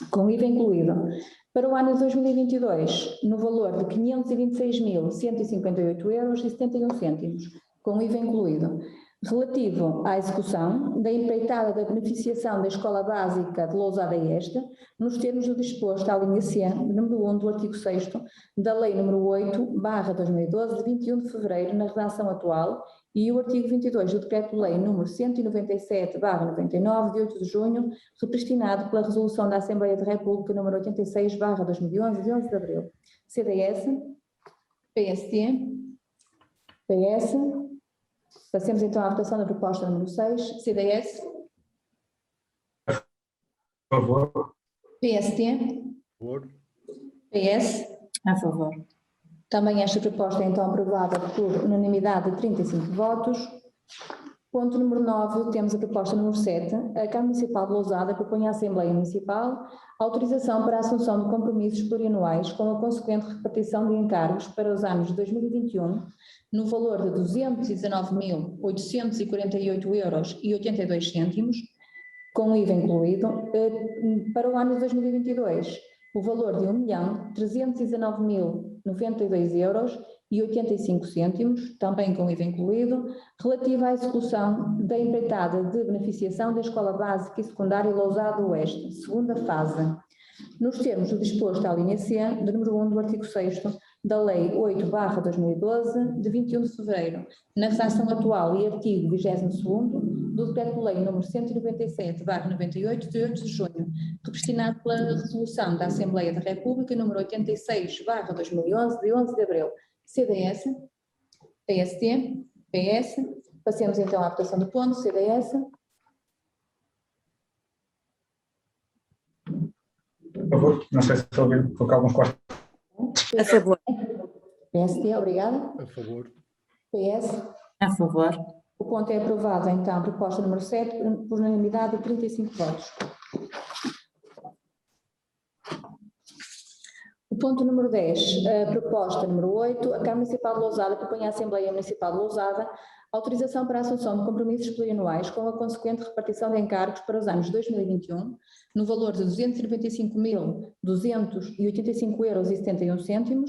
com IVA incluído. Para o ano de 2022, no valor de 526.158,71 €, com IVA incluído. Relativo à execução da empreitada da beneficiação da Escola Básica de Lousada Este, nos termos do disposto à linha C, número 1 do artigo 6º da Lei número 8/2012, de 21 de fevereiro, na redação atual, e o artigo 22 do Decreto-Lei número 197/99, de 8 de junho, repristinado pela Resolução da Assembleia da República número 86/2011, de 11 de abril. CDS, PST, PS. Passemos então à votação da proposta número 6. CDS. A favor. PST. Favor. PS. A favor. Também esta proposta é então aprovada por unanimidade de 35 votos. Ponto número 9, temos a proposta número 7. A Câmara Municipal de Lousada propõe à Assembleia Municipal autorização para a assunção de compromissos plurianuais com a consequente repartição de encargos para os anos de 2021 no valor de 219.848,82 €, com IVA incluído. Para o ano de 2022, o valor de 1.319.092,85 €, também com IVA incluído, relativa à execução da empreitada de beneficiação da Escola Básica e Secundária Lousada Oeste, segunda fase, nos termos do disposto à linha C, do número 1 do artigo 6º da Lei 8/2012, de 21 de fevereiro, na redação atual e artigo 22º do Decreto-Lei número 197/98, de 8 de junho, repristinado pela Resolução da Assembleia da República número 86/2011, de 11 de abril. CDS, PST, PS. Passemos então à votação do ponto. CDS. A favor. Não sei se estou a ouvir, colocar alguns cortes. A favor. PST, obrigada. A favor. PS. A favor. O ponto é aprovado, então, proposta número 7, por unanimidade de 35 votos. O ponto número 10, a proposta número 8, a Câmara Municipal de Lousada propõe à Assembleia Municipal de Lousada autorização para a assunção de compromissos plurianuais com a consequente repartição de encargos para os anos 2021, no valor de 295.285,71 €,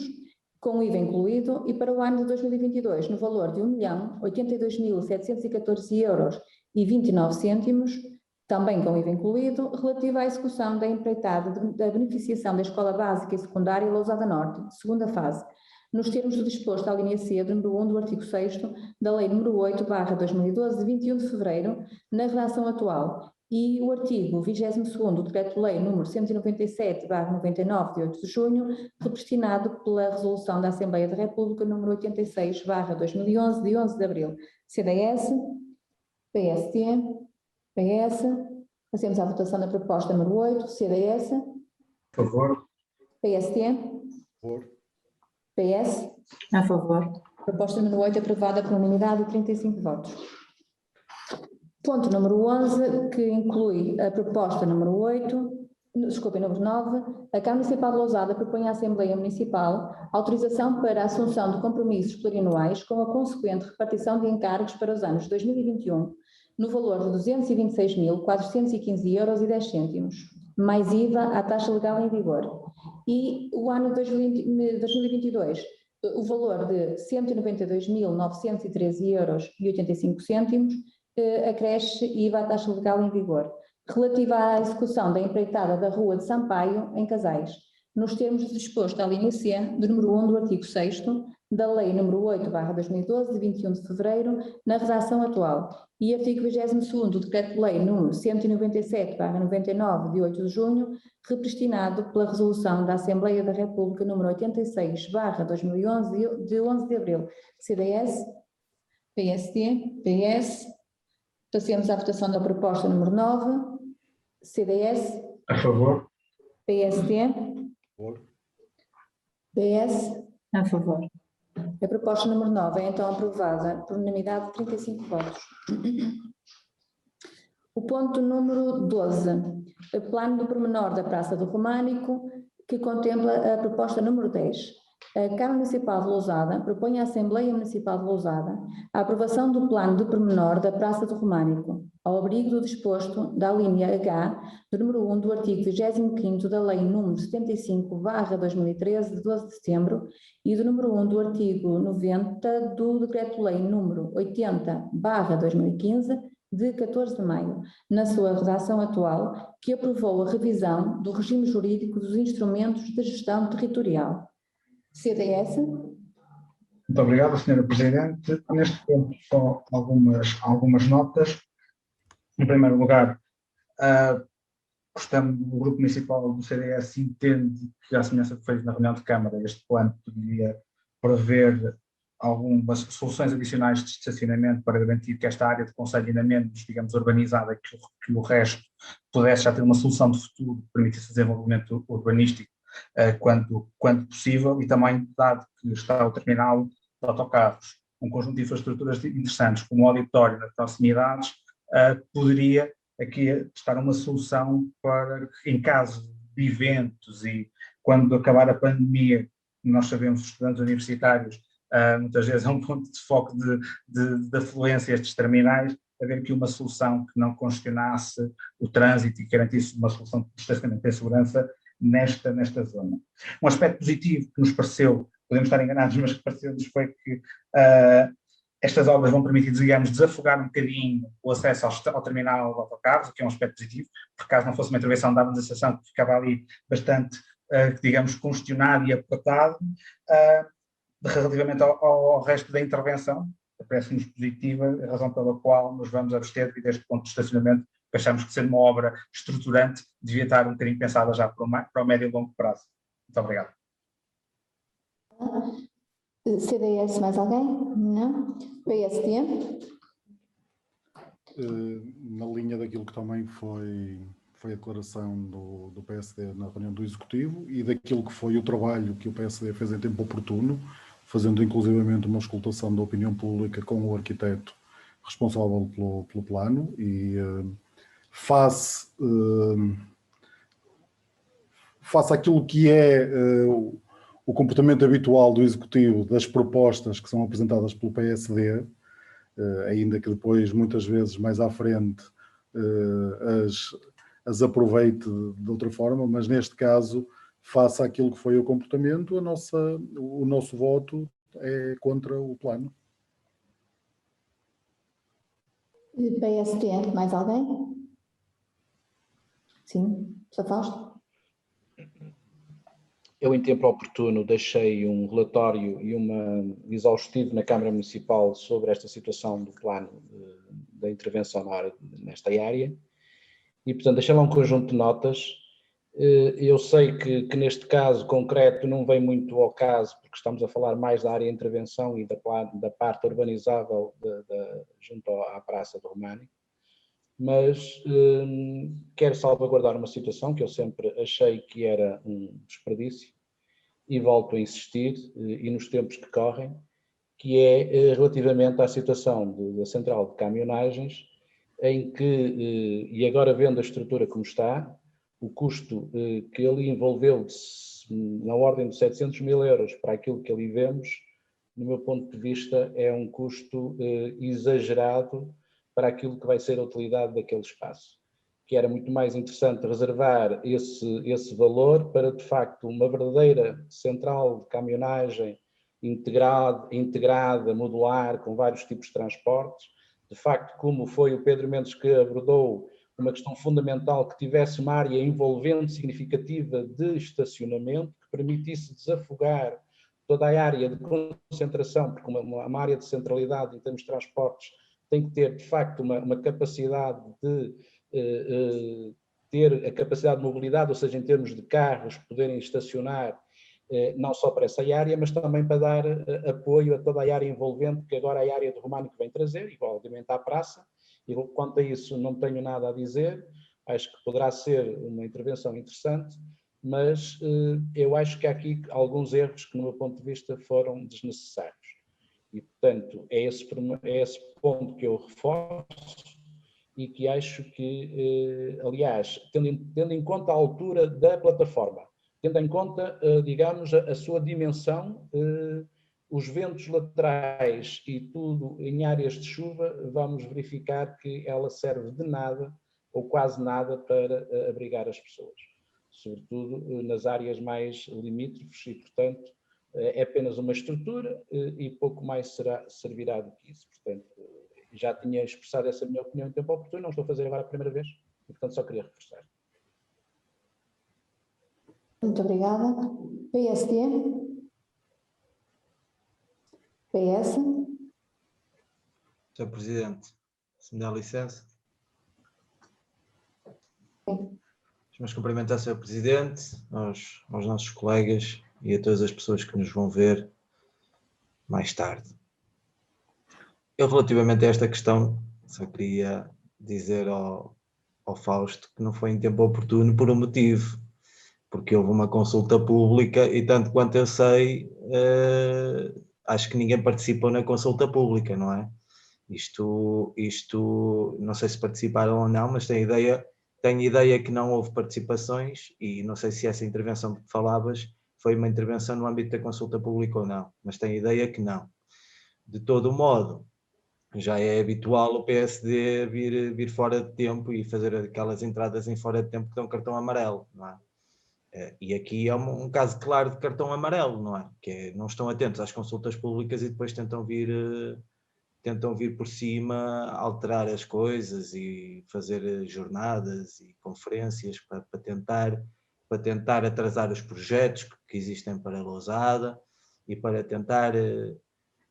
com IVA incluído, e para o ano de 2022, no valor de 1.082.714,29 €, também com IVA incluído, relativa à execução da empreitada da beneficiação da Escola Básica e Secundária Lousada Norte, segunda fase, nos termos do disposto à linha C, do número 1 do artigo 6º da Lei número 8/2012, de 21 de fevereiro, na redação atual, e o artigo 22º do Decreto-Lei número 197/99, de 8 de junho, repristinado pela Resolução da Assembleia da República número 86/2011, de 11 de abril. CDS, PST, PS. Passemos à votação da proposta número 8. CDS. A favor. PST. Favor. PS. A favor. Proposta número 8 aprovada por unanimidade de 35 votos. Ponto número 11, que inclui a proposta número 8, número 9, a Câmara Municipal de Lousada propõe à Assembleia Municipal autorização para a assunção de compromissos plurianuais com a consequente repartição de encargos para os anos 2021, no valor de 226.415,10 €, mais IVA à taxa legal em vigor. E o ano de 2022, o valor de 192.913,85 €, acresce IVA à taxa legal em vigor, relativa à execução da empreitada da Rua de Sampaio, em Casais, nos termos disposto à linha C, do número 1 do artigo 6º da Lei número 8/2012, de 21 de fevereiro, na redação atual, e artigo 22º do Decreto-Lei número 197/99, de 8 de junho, repristinado pela Resolução da Assembleia da República número 86/2011, de 11 de abril. CDS, PST, PS. Passemos à votação da proposta número 9. CDS. A favor. PST. Favor. PS. A favor. A proposta número 9 é então aprovada por unanimidade de 35 votos. O ponto número 12, o plano do pormenor da Praça do Românico, que contempla a proposta número 10. A Câmara Municipal de Lousada propõe à Assembleia Municipal de Lousada a aprovação do plano de pormenor da Praça do Românico, ao abrigo do disposto da linha H do número 1 do artigo 25º da Lei número 75/2013, de 12 de setembro, e do número 1 do artigo 90 do Decreto-Lei número 80/2015, de 14 de maio, na sua redação atual, que aprovou a revisão do regime jurídico dos instrumentos de gestão territorial. CDS. Muito obrigado, Sra. Presidente. Neste ponto, só algumas notas. Em primeiro lugar, o Grupo Municipal do CDS entende que, à semelhança que fez na reunião de Câmara, este plano poderia prever algumas soluções adicionais de estacionamento para garantir que esta área de concelho ainda menos, digamos, urbanizada, que o resto pudesse já ter uma solução de futuro que permitisse o desenvolvimento urbanístico quando possível, e também, dado que está o terminal de autocarros, um conjunto de infraestruturas interessantes, como o auditório nas proximidades, poderia aqui estar uma solução para, em caso de eventos e quando acabar a pandemia, nós sabemos, os estudantes universitários, muitas vezes é um ponto de foco de afluência a estes terminais, haver aqui uma solução que não congestionasse o trânsito e garantisse uma solução de estacionamento em segurança nesta zona. Um aspecto positivo que nos pareceu, podemos estar enganados, mas que pareceu-nos foi que estas obras vão permitir, digamos, desafogar um bocadinho o acesso ao terminal de autocarros, o que é um aspecto positivo, porque caso não fosse uma intervenção, dava-nos a sensação que ficava ali bastante, digamos, congestionado e apertado. Relativamente ao resto da intervenção, parece-nos positiva, a razão pela qual nos vamos abster devido a este ponto de estacionamento, que achamos que ser uma obra estruturante devia estar um bocadinho pensada já para o médio e longo prazo. Muito obrigado. CDS, mais alguém? Não. PSD? Na linha daquilo que também foi a declaração do PSD na reunião do Executivo e daquilo que foi o trabalho que o PSD fez em tempo oportuno, fazendo inclusivamente uma auscultação da opinião pública com o arquiteto responsável pelo plano e face àquilo que é o comportamento habitual do Executivo das propostas que são apresentadas pelo PSD, ainda que depois, muitas vezes, mais à frente, as aproveite de outra forma, mas neste caso, face àquilo que foi o comportamento, o nosso voto é contra o plano. PSD, mais alguém? Sim, Sr. Fausto. Eu, em tempo oportuno, deixei um relatório e exaustivo na Câmara Municipal sobre esta situação do plano da intervenção nesta área e, portanto, deixei lá um conjunto de notas. Eu sei que neste caso concreto não vem muito ao caso, porque estamos a falar mais da área de intervenção e da parte urbanizável junto à Praça do Românico, mas quero salvaguardar uma situação que eu sempre achei que era um desperdício e volto a insistir, e nos tempos que correm, que é relativamente à situação da central de caminhonagens, em que, e agora vendo a estrutura como está, o custo que ali envolveu na ordem de 700 mil euros para aquilo que ali vemos, no meu ponto de vista, é um custo exagerado para aquilo que vai ser a utilidade daquele espaço. Que era muito mais interessante reservar esse valor para, de facto, uma verdadeira central de caminhonagem integrada, modular, com vários tipos de transportes. De facto, como foi o Pedro Mendes que abordou uma questão fundamental, que tivesse uma área envolvente significativa de estacionamento, que permitisse desafogar toda a área de concentração, porque uma área de centralidade em termos de transportes tem que ter, de facto, uma capacidade de ter a capacidade de mobilidade, ou seja, em termos de carros poderem estacionar não só para essa área, mas também para dar apoio a toda a área envolvente, que agora a área do Românico vem trazer, e obviamente à praça. E quanto a isso não tenho nada a dizer, acho que poderá ser uma intervenção interessante, mas eu acho que há aqui alguns erros que, no meu ponto de vista, foram desnecessários. E, portanto, é esse ponto que eu reforço e que acho que, aliás, tendo em conta a altura da plataforma, tendo em conta, digamos, a sua dimensão, os ventos laterais e tudo em áreas de chuva, vamos verificar que ela serve de nada ou quase nada para abrigar as pessoas, sobretudo nas áreas mais limítrofes e, portanto, é apenas uma estrutura e pouco mais servirá do que isso. Portanto, já tinha expressado essa minha opinião em tempo oportuno, não estou a fazer agora a primeira vez, e, portanto, só queria reforçar. Muito obrigada. PSD? PS? Sr. Presidente, se me dá licença. Sim. Os meus cumprimentos ao Sr. Presidente, aos nossos colegas e a todas as pessoas que nos vão ver mais tarde. Eu, relativamente a esta questão, só queria dizer ao Fausto que não foi em tempo oportuno por um motivo, porque houve uma consulta pública e, tanto quanto eu sei, acho que ninguém participou na consulta pública, não é? Isto, não sei se participaram ou não, mas tenho ideia que não houve participações e não sei se essa intervenção que falavas foi uma intervenção no âmbito da consulta pública ou não, mas tenho ideia que não. De todo modo, já é habitual o PSD vir fora de tempo e fazer aquelas entradas em fora de tempo que dão cartão amarelo, não é? E aqui é um caso claro de cartão amarelo, não é? Que é, não estão atentos às consultas públicas e depois tentam vir por cima, alterar as coisas e fazer jornadas e conferências para tentar atrasar os projetos que existem para a Lousada e para tentar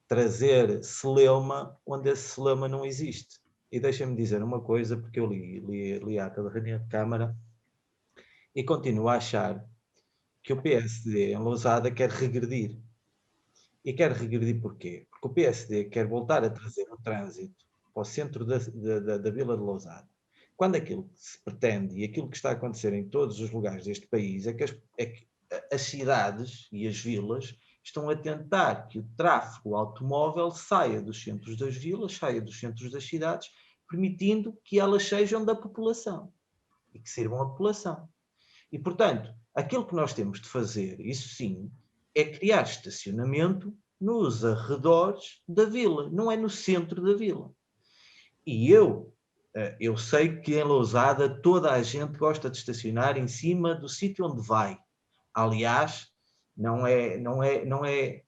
trazer celeuma onde esse celeuma não existe. E deixem-me dizer uma coisa, porque eu li a ata da reunião de Câmara e continuo a achar que o PSD em Lousada quer regredir. E quer regredir porquê? Porque o PSD quer voltar a trazer o trânsito para o centro da Vila de Lousada. Quando aquilo que se pretende e aquilo que está a acontecer em todos os lugares deste país é que as cidades e as vilas estão a tentar que o tráfego automóvel saia dos centros das vilas, saia dos centros das cidades, permitindo que elas sejam da população e que sirvam a população. E, portanto, aquilo que nós temos de fazer, isso sim, é criar estacionamento nos arredores da vila, não é no centro da vila. E eu sei que em Lousada toda a gente gosta de estacionar em cima do sítio onde vai. Aliás, não é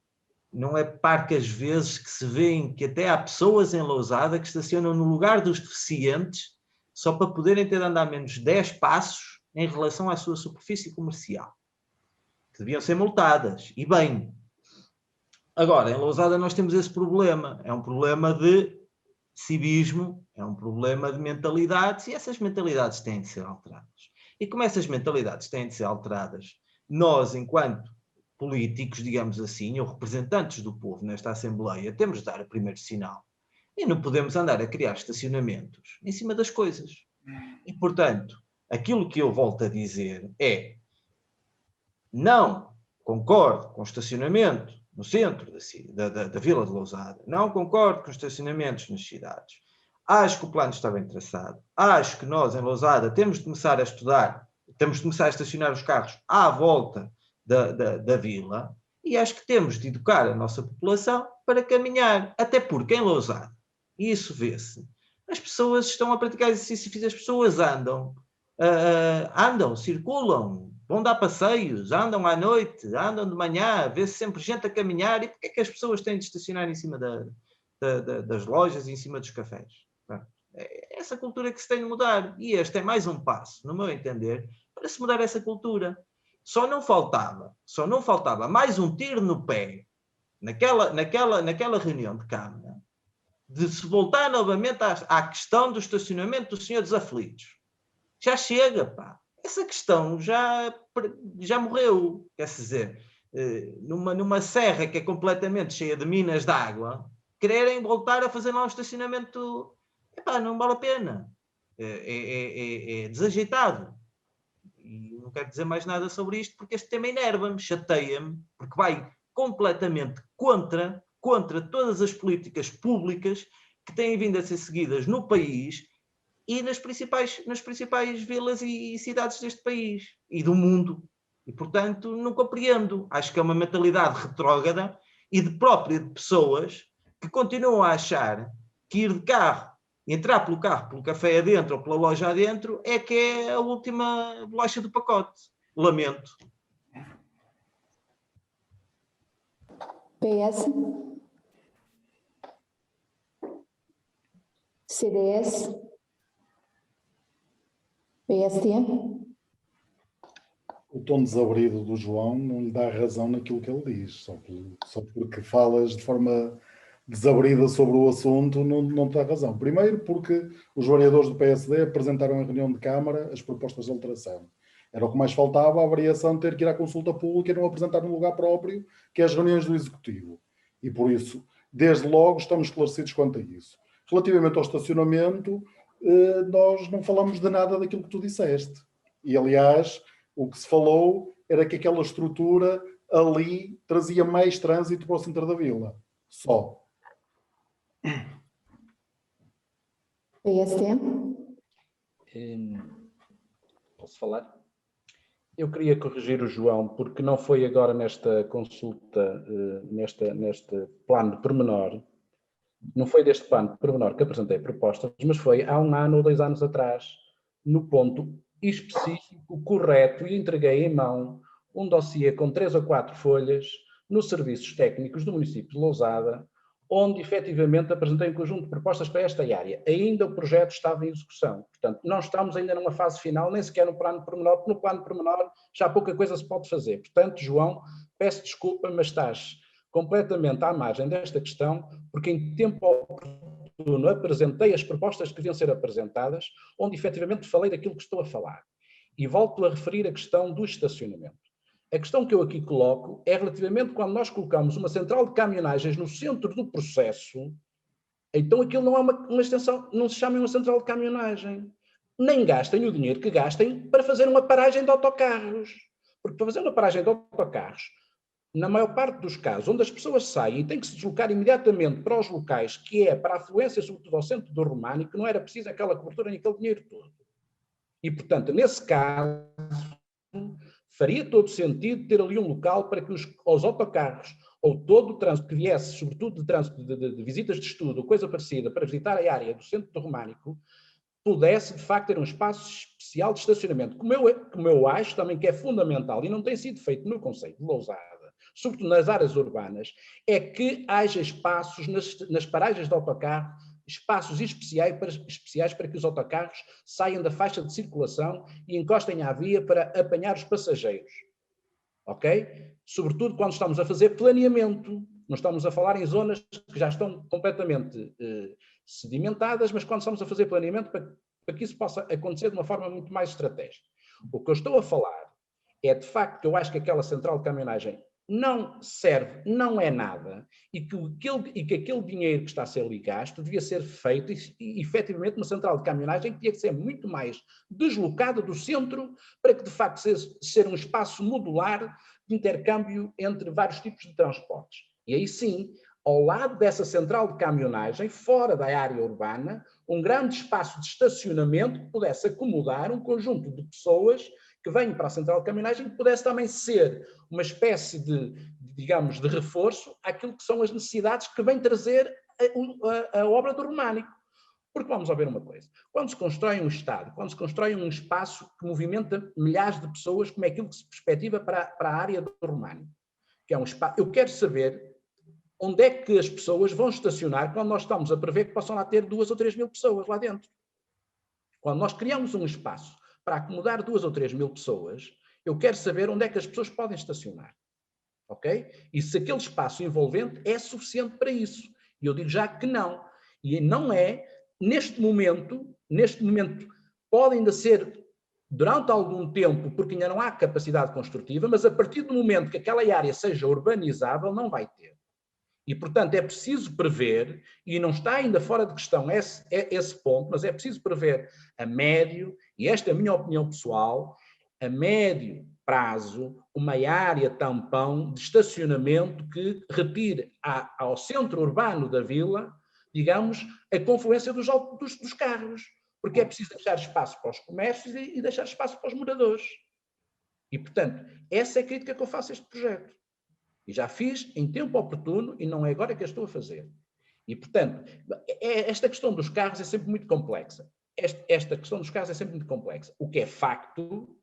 parcas vezes que se vêem que até há pessoas em Lousada que estacionam no lugar dos deficientes só para poderem ter de andar menos 10 passos em relação à sua superfície comercial, que deviam ser multadas, e bem. Agora, em Lousada nós temos esse problema, é um problema de civismo, é um problema de mentalidades, e essas mentalidades têm de ser alteradas. E como essas mentalidades têm de ser alteradas, nós, enquanto políticos, digamos assim, ou representantes do povo nesta Assembleia, temos de dar o primeiro sinal. E não podemos andar a criar estacionamentos em cima das coisas. E, portanto, aquilo que eu volto a dizer é: não concordo com o estacionamento no centro da Vila de Lousada, não concordo com os estacionamentos nas cidades. Acho que o plano está bem traçado. Acho que nós, em Lousada, temos de começar a estudar, temos de começar a estacionar os carros à volta da vila, e acho que temos de educar a nossa população para caminhar, até porque em Lousada, e isso vê-se, as pessoas estão a praticar exercício físico, as pessoas andam, circulam, vão dar passeios, andam à noite, andam de manhã, vê-se sempre gente a caminhar. E porquê é que as pessoas têm de estacionar em cima das lojas e em cima dos cafés? É essa cultura que se tem de mudar, e este é mais um passo, no meu entender, para se mudar essa cultura. Só não faltava mais um tiro no pé naquela reunião de Câmara, de se voltar novamente à questão do estacionamento do Senhor dos Aflitos. Já chega, pá. Essa questão já morreu. Quer dizer, numa serra que é completamente cheia de minas de água, quererem voltar a fazer lá um estacionamento, epá, não vale a pena. É desajeitado. E não quero dizer mais nada sobre isto, porque este tema enerva-me, chateia-me, porque vai completamente contra todas as políticas públicas que têm vindo a ser seguidas no país e nas principais vilas e cidades deste país e do mundo. E, portanto, não compreendo. Acho que é uma mentalidade retrógrada e própria de pessoas que continuam a achar que ir de carro, entrar pelo carro, pelo café adentro ou pela loja adentro, é que é a última bolacha do pacote. Lamento. PS, CDS, PST. O tom desabrido do João não lhe dá razão naquilo que ele diz, só porque falas de forma desabrida sobre o assunto não te dá razão. Primeiro porque os vereadores do PSD apresentaram em reunião de Câmara as propostas de alteração. Era o que mais faltava, a variação de ter que ir à consulta pública e não apresentar no lugar próprio, que é as reuniões do Executivo. E por isso, desde logo, estamos esclarecidos quanto a isso. Relativamente ao estacionamento, nós não falamos de nada daquilo que tu disseste. E, aliás, o que se falou era que aquela estrutura ali trazia mais trânsito para o centro da vila. Só. PST. Posso falar? Eu queria corrigir o João, porque não foi agora nesta consulta, neste plano de pormenor, não foi deste plano de pormenor que apresentei propostas, mas foi há 1 ano ou 2 anos atrás, no ponto específico, correto, e entreguei em mão um dossiê com 3 ou 4 folhas nos serviços técnicos do município de Lousada, onde efetivamente apresentei um conjunto de propostas para esta área. Ainda o projeto estava em execução. Portanto, não estamos ainda numa fase final, nem sequer no plano de pormenor, porque no plano de pormenor já pouca coisa se pode fazer. Portanto, João, peço desculpa, mas estás completamente à margem desta questão, porque em tempo oportuno apresentei as propostas que deviam ser apresentadas, onde efetivamente falei daquilo que estou a falar. E volto a referir a questão do estacionamento. A questão que eu aqui coloco é relativamente quando nós colocamos uma central de caminhonagens no centro do processo, então aquilo não é uma extensão, não se chama uma central de caminhonagem. Nem gastem o dinheiro que gastem para fazer uma paragem de autocarros. Porque para fazer uma paragem de autocarros, na maior parte dos casos, onde as pessoas saem e têm que se deslocar imediatamente para os locais, que é para a afluência, sobretudo ao centro do Românico, não era preciso aquela cobertura nem aquele dinheiro todo. E, portanto, nesse caso, faria todo sentido ter ali um local para que os autocarros ou todo o trânsito que viesse, sobretudo de trânsito de visitas de estudo ou coisa parecida, para visitar a área do centro do Românico, pudesse, de facto, ter um espaço especial de estacionamento, como eu acho também que é fundamental, e não tem sido feito no concelho de Lousada, sobretudo nas áreas urbanas, é que haja espaços nas paragens de autocarro, espaços especiais para que os autocarros saiam da faixa de circulação e encostem à via para apanhar os passageiros. Ok? Sobretudo quando estamos a fazer planeamento. Não estamos a falar em zonas que já estão completamente sedimentadas, mas quando estamos a fazer planeamento para que isso possa acontecer de uma forma muito mais estratégica. O que eu estou a falar é, de facto, que eu acho que aquela central de caminhonagem não serve, não é nada, e que aquele dinheiro que está a ser ali gasto devia ser feito, e efetivamente uma central de caminhonagem que tinha que ser muito mais deslocada do centro para que de facto ser um espaço modular de intercâmbio entre vários tipos de transportes. E aí sim, ao lado dessa central de caminhonagem, fora da área urbana, um grande espaço de estacionamento que pudesse acomodar um conjunto de pessoas que venham para a central de caminhonagem, que pudesse também ser uma espécie de, digamos, de reforço àquilo que são as necessidades que vem trazer a obra do Românico. Porque vamos ver uma coisa, quando se constrói um Estado, quando se constrói um espaço que movimenta milhares de pessoas, como é aquilo que se perspectiva para a área do Românico, que é um espaço, eu quero saber onde é que as pessoas vão estacionar quando nós estamos a prever que possam lá ter 2 ou 3 mil pessoas lá dentro. Quando nós criamos um espaço para acomodar 2 ou 3 mil pessoas, eu quero saber onde é que as pessoas podem estacionar. Ok? E se aquele espaço envolvente é suficiente para isso. E eu digo já que não. E não é, neste momento, pode ainda ser durante algum tempo, porque ainda não há capacidade construtiva, mas a partir do momento que aquela área seja urbanizável, não vai ter. E, portanto, é preciso prever, e não está ainda fora de questão esse ponto, mas é preciso prever a médio, e esta é a minha opinião pessoal, a médio prazo, uma área tampão de estacionamento que retire ao centro urbano da vila, digamos, a confluência dos carros. porque é preciso deixar espaço para os comércios e deixar espaço para os moradores. E, portanto, essa é a crítica que eu faço a este projeto. E já fiz em tempo oportuno e não é agora que eu estou a fazer. E, portanto, esta questão dos carros é sempre muito complexa. Esta questão dos carros é sempre muito complexa. O que é facto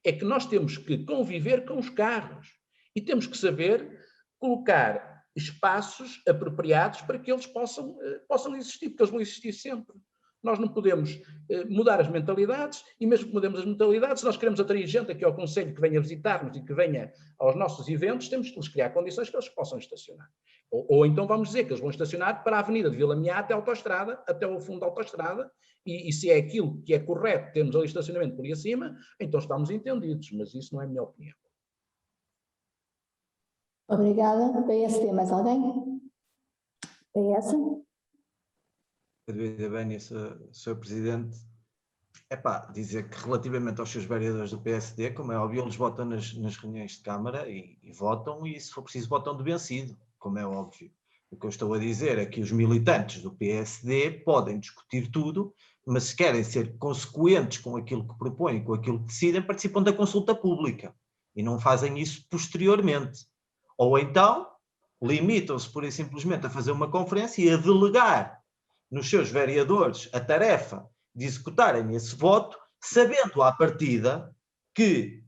é que nós temos que conviver com os carros e temos que saber colocar espaços apropriados para que eles possam existir, porque eles vão existir sempre. Nós não podemos mudar as mentalidades e mesmo que mudemos as mentalidades, se nós queremos atrair gente aqui ao Conselho que venha visitar-nos e que venha aos nossos eventos, temos que lhes criar condições que eles possam estacionar. Ou então vamos dizer que eles vão estacionar para a Avenida de Vila Meá até a autoestrada, até o fundo da autoestrada, e se é aquilo que é correto, temos ali estacionamento por aí acima, então estamos entendidos, mas isso não é a minha opinião. Obrigada. PSD, mais alguém? PS? Pedro Bem, Sr. Presidente, dizer que relativamente aos seus vereadores do PSD, como é óbvio, eles votam nas reuniões de Câmara e votam, e se for preciso votam de vencido, como é óbvio. O que eu estou a dizer é que os militantes do PSD podem discutir tudo, mas se querem ser consequentes com aquilo que propõem, com aquilo que decidem, participam da consulta pública e não fazem isso posteriormente. Ou então limitam-se pura e simplesmente a fazer uma conferência e a delegar nos seus vereadores a tarefa de executarem esse voto, sabendo à partida que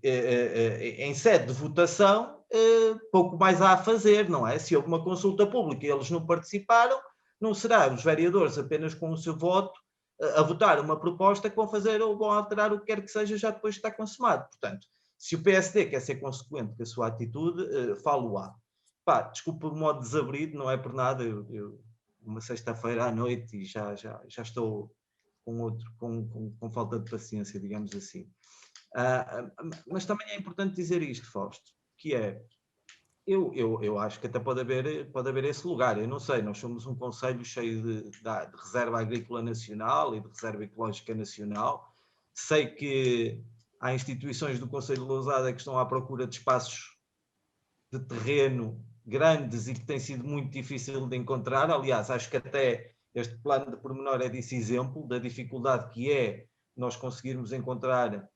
em sede de votação pouco mais há a fazer, não é? Se houve uma consulta pública e eles não participaram, não será os vereadores apenas com o seu voto a votar uma proposta que vão fazer ou vão alterar o que quer que seja já depois de estar consumado. Portanto, se o PSD quer ser consequente com a sua atitude, falo-á. Desculpa o modo desabrido, não é por nada, eu uma sexta-feira à noite e já estou com falta de paciência, digamos assim. Mas também é importante dizer isto, Fausto, que é, eu acho que até pode haver esse lugar, eu não sei, nós somos um concelho cheio de reserva agrícola nacional e de reserva ecológica nacional, sei que há instituições do Concelho de Lousada que estão à procura de espaços de terreno grandes e que tem sido muito difícil de encontrar. Aliás, acho que até este plano de pormenor é desse exemplo, da dificuldade que é nós conseguirmos encontrar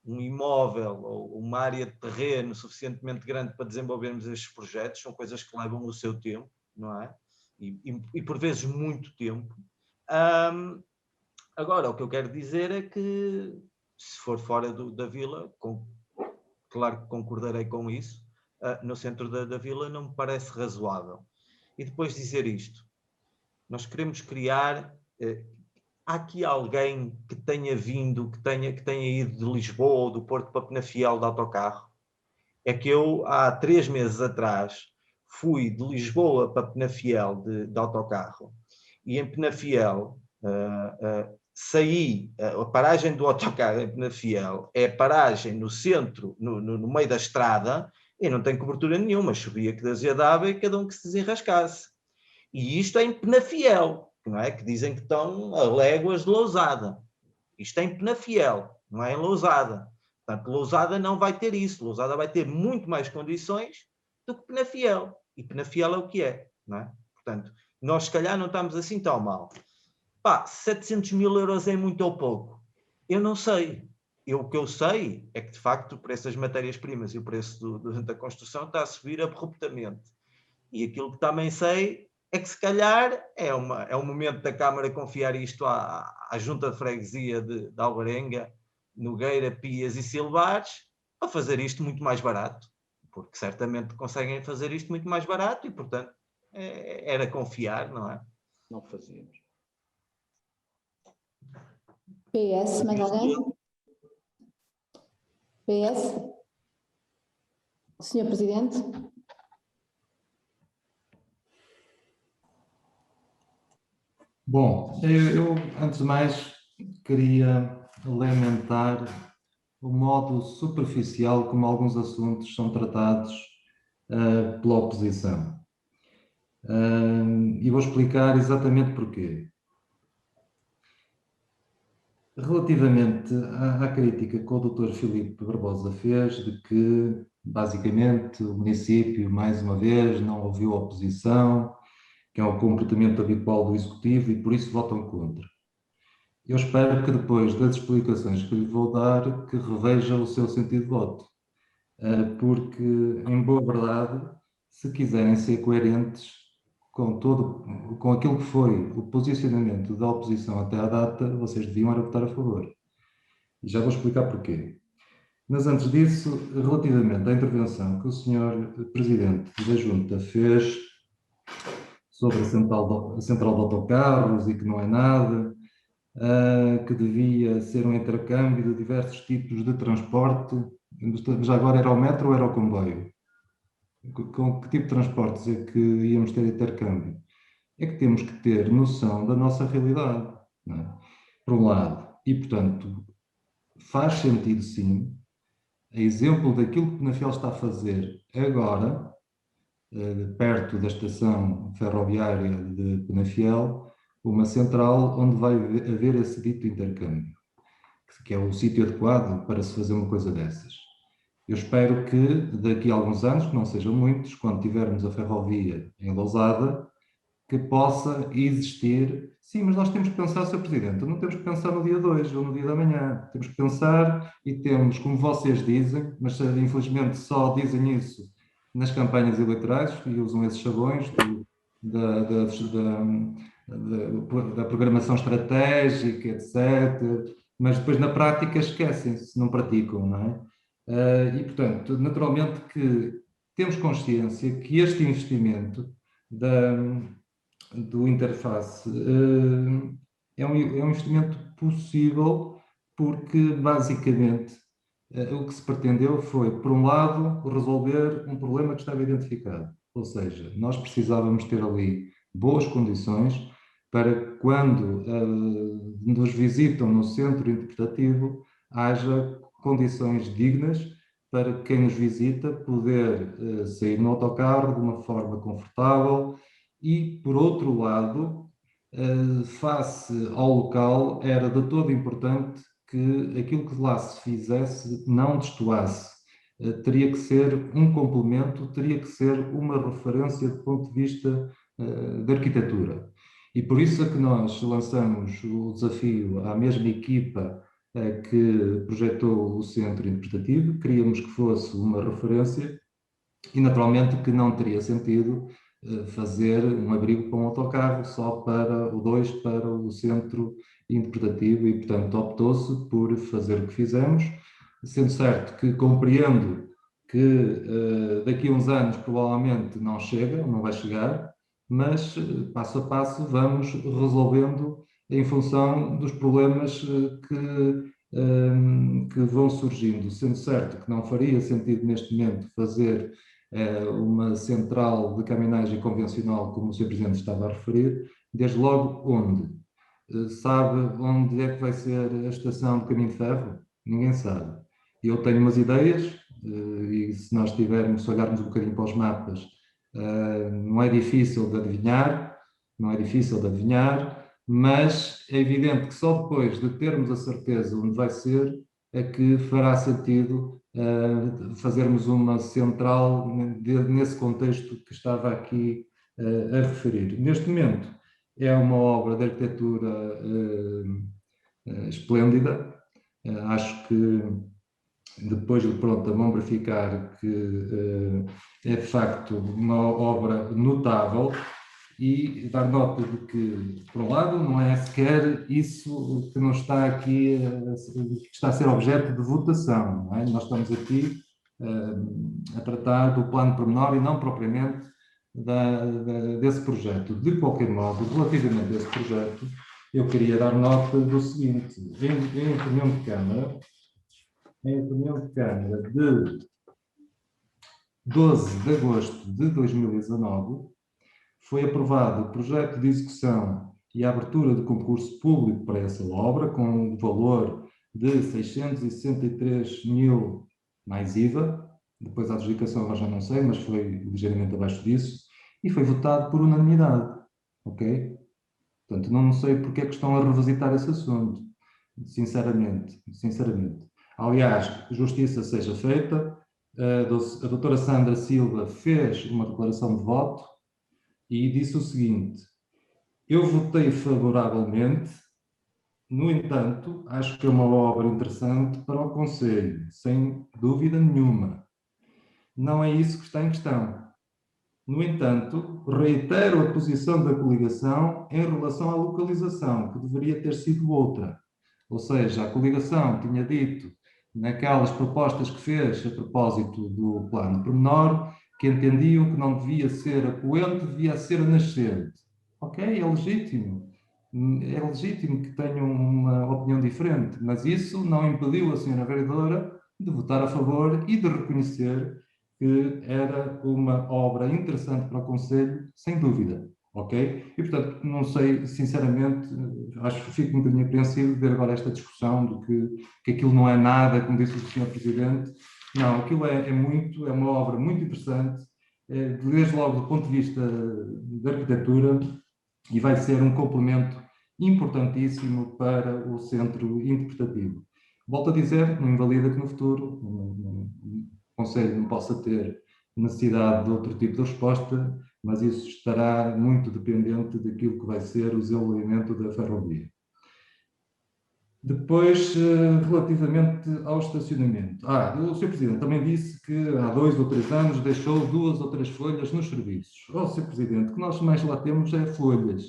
um imóvel ou uma área de terreno suficientemente grande para desenvolvermos estes projetos. São coisas que levam o seu tempo, não é? E por vezes muito tempo. Agora, o que eu quero dizer é que, se for fora da vila, claro que concordarei com isso, no centro da vila não me parece razoável. E depois dizer isto, nós queremos criar, há aqui alguém que tenha vindo, que tenha ido de Lisboa ou do Porto para Penafiel de autocarro? É que eu, há 3 meses atrás, fui de Lisboa para Penafiel de autocarro, e em Penafiel saí, a paragem do autocarro em Penafiel é a paragem no centro, no meio da estrada, e não tem cobertura nenhuma, chovia que desaziadava e cada um que se desenrascasse. E isto é em Penafiel, não é? Que dizem que estão a léguas de Lousada. Isto é em Penafiel, não é em Lousada. Portanto, Lousada não vai ter isso. Lousada vai ter muito mais condições do que Penafiel. E Penafiel é o que é, não é? Portanto, nós se calhar não estamos assim tão mal. 700 mil euros é muito ou pouco? Eu não sei. O que eu sei é que, de facto, o preço das matérias-primas e o preço da construção está a subir abruptamente. E aquilo que também sei é que, se calhar, é um momento da Câmara confiar isto à Junta de Freguesia de Alvarenga, Nogueira, Pias e Silvares, para fazer isto muito mais barato. Porque certamente conseguem fazer isto muito mais barato e, portanto, era confiar, não é? Não fazíamos. PS, mais alguém? PS? Senhor Presidente? Bom, eu antes de mais queria lamentar o modo superficial como alguns assuntos são tratados pela oposição. E vou explicar exatamente porquê. Relativamente à crítica que o Dr. Filipe Barbosa fez, de que, basicamente, o município, mais uma vez, não ouviu a oposição que é o comportamento habitual do Executivo e por isso votam contra. Eu espero que depois das explicações que lhe vou dar, que reveja o seu sentido de voto, porque, em boa verdade, se quiserem ser coerentes com aquilo que foi o posicionamento da oposição até à data, vocês deviam era votar a favor. E já vou explicar porquê. Mas antes disso, relativamente à intervenção que o Sr. Presidente da Junta fez sobre a central de autocarros e que não é nada, que devia ser um intercâmbio de diversos tipos de transporte, já agora era o metro ou era o comboio? Com que tipo de transportes é que íamos ter intercâmbio? É que temos que ter noção da nossa realidade, não é? Por um lado, e portanto faz sentido sim, a exemplo daquilo que Penafiel está a fazer agora, perto da estação ferroviária de Penafiel, uma central onde vai haver esse dito intercâmbio, que é o sítio adequado para se fazer uma coisa dessas. Eu espero que daqui a alguns anos, que não sejam muitos, quando tivermos a ferrovia em Lousada, que possa existir. Sim, mas nós temos que pensar, Sr. Presidente, não temos que pensar no dia de hoje ou no dia da manhã. Temos que pensar e temos, como vocês dizem, mas infelizmente só dizem isso nas campanhas eleitorais e usam esses chavões da programação estratégica, etc. Mas depois na prática esquecem-se, não praticam, não é? E, portanto, naturalmente que temos consciência que este investimento do interface é um investimento possível porque, basicamente, o que se pretendeu foi, por um lado, resolver um problema que estava identificado. Ou seja, nós precisávamos ter ali boas condições para quando nos visitam no centro interpretativo, haja condições dignas para quem nos visita poder sair no autocarro de uma forma confortável e, por outro lado, face ao local, era de todo importante que aquilo que lá se fizesse não destoasse. Teria que ser um complemento, teria que ser uma referência do ponto de vista da arquitetura. E por isso é que nós lançamos o desafio à mesma equipa que projetou o centro interpretativo, queríamos que fosse uma referência e naturalmente que não teria sentido fazer um abrigo para um autocarro só para para o centro interpretativo e portanto optou-se por fazer o que fizemos, sendo certo que compreendo que daqui a uns anos provavelmente não chega, não vai chegar, mas passo a passo vamos resolvendo em função dos problemas que vão surgindo, sendo certo que não faria sentido neste momento fazer uma central de caminhagem convencional, como o Sr. Presidente estava a referir, desde logo onde? Sabe onde é que vai ser a estação de caminho de ferro? Ninguém sabe. Eu tenho umas ideias, e se nós se olharmos um bocadinho para os mapas, não é difícil de adivinhar, mas é evidente que só depois de termos a certeza onde vai ser, é que fará sentido fazermos uma central nesse contexto que estava aqui a referir. Neste momento é uma obra de arquitetura esplêndida, acho que depois de pronta vão verificar que é de facto uma obra notável e dar nota de que, por um lado, não é sequer isso que não está aqui, que está a ser objeto de votação, não é? Nós estamos aqui a tratar do plano pormenor e não propriamente desse projeto. De qualquer modo, relativamente a esse projeto, eu queria dar nota do seguinte: em reunião de Câmara de 12 de agosto de 2019, foi aprovado o projeto de execução e a abertura de concurso público para essa obra, com o valor de 663 mil mais IVA, depois a adjudicação eu já não sei, mas foi ligeiramente abaixo disso, e foi votado por unanimidade, ok? Portanto, não sei porque é que estão a revisitar esse assunto, sinceramente. Aliás, justiça seja feita, a doutora Sandra Silva fez uma declaração de voto, e disse o seguinte: eu votei favoravelmente, no entanto, acho que é uma obra interessante para o Conselho, sem dúvida nenhuma. Não é isso que está em questão. No entanto, reitero a posição da coligação em relação à localização, que deveria ter sido outra. Ou seja, a coligação tinha dito, naquelas propostas que fez a propósito do plano pormenor, que entendiam que não devia ser a poente, devia ser a nascente. Ok, é legítimo. É legítimo que tenham uma opinião diferente, mas isso não impediu a senhora vereadora de votar a favor e de reconhecer que era uma obra interessante para o Conselho, sem dúvida, ok? E, portanto, não sei, sinceramente, acho que fico um bocadinho apreensivo de ver agora esta discussão de que aquilo não é nada, como disse o Sr. Presidente. Não, aquilo é uma obra muito interessante, desde logo do ponto de vista da arquitetura, e vai ser um complemento importantíssimo para o centro interpretativo. Volto a dizer, não invalida que no futuro o Conselho não possa ter necessidade de outro tipo de resposta, mas isso estará muito dependente daquilo que vai ser o desenvolvimento da ferrovia. Depois, relativamente ao estacionamento. O Sr. Presidente também disse que há 2 ou 3 anos deixou 2 ou 3 folhas nos serviços. Sr. Presidente, o que nós mais lá temos é folhas.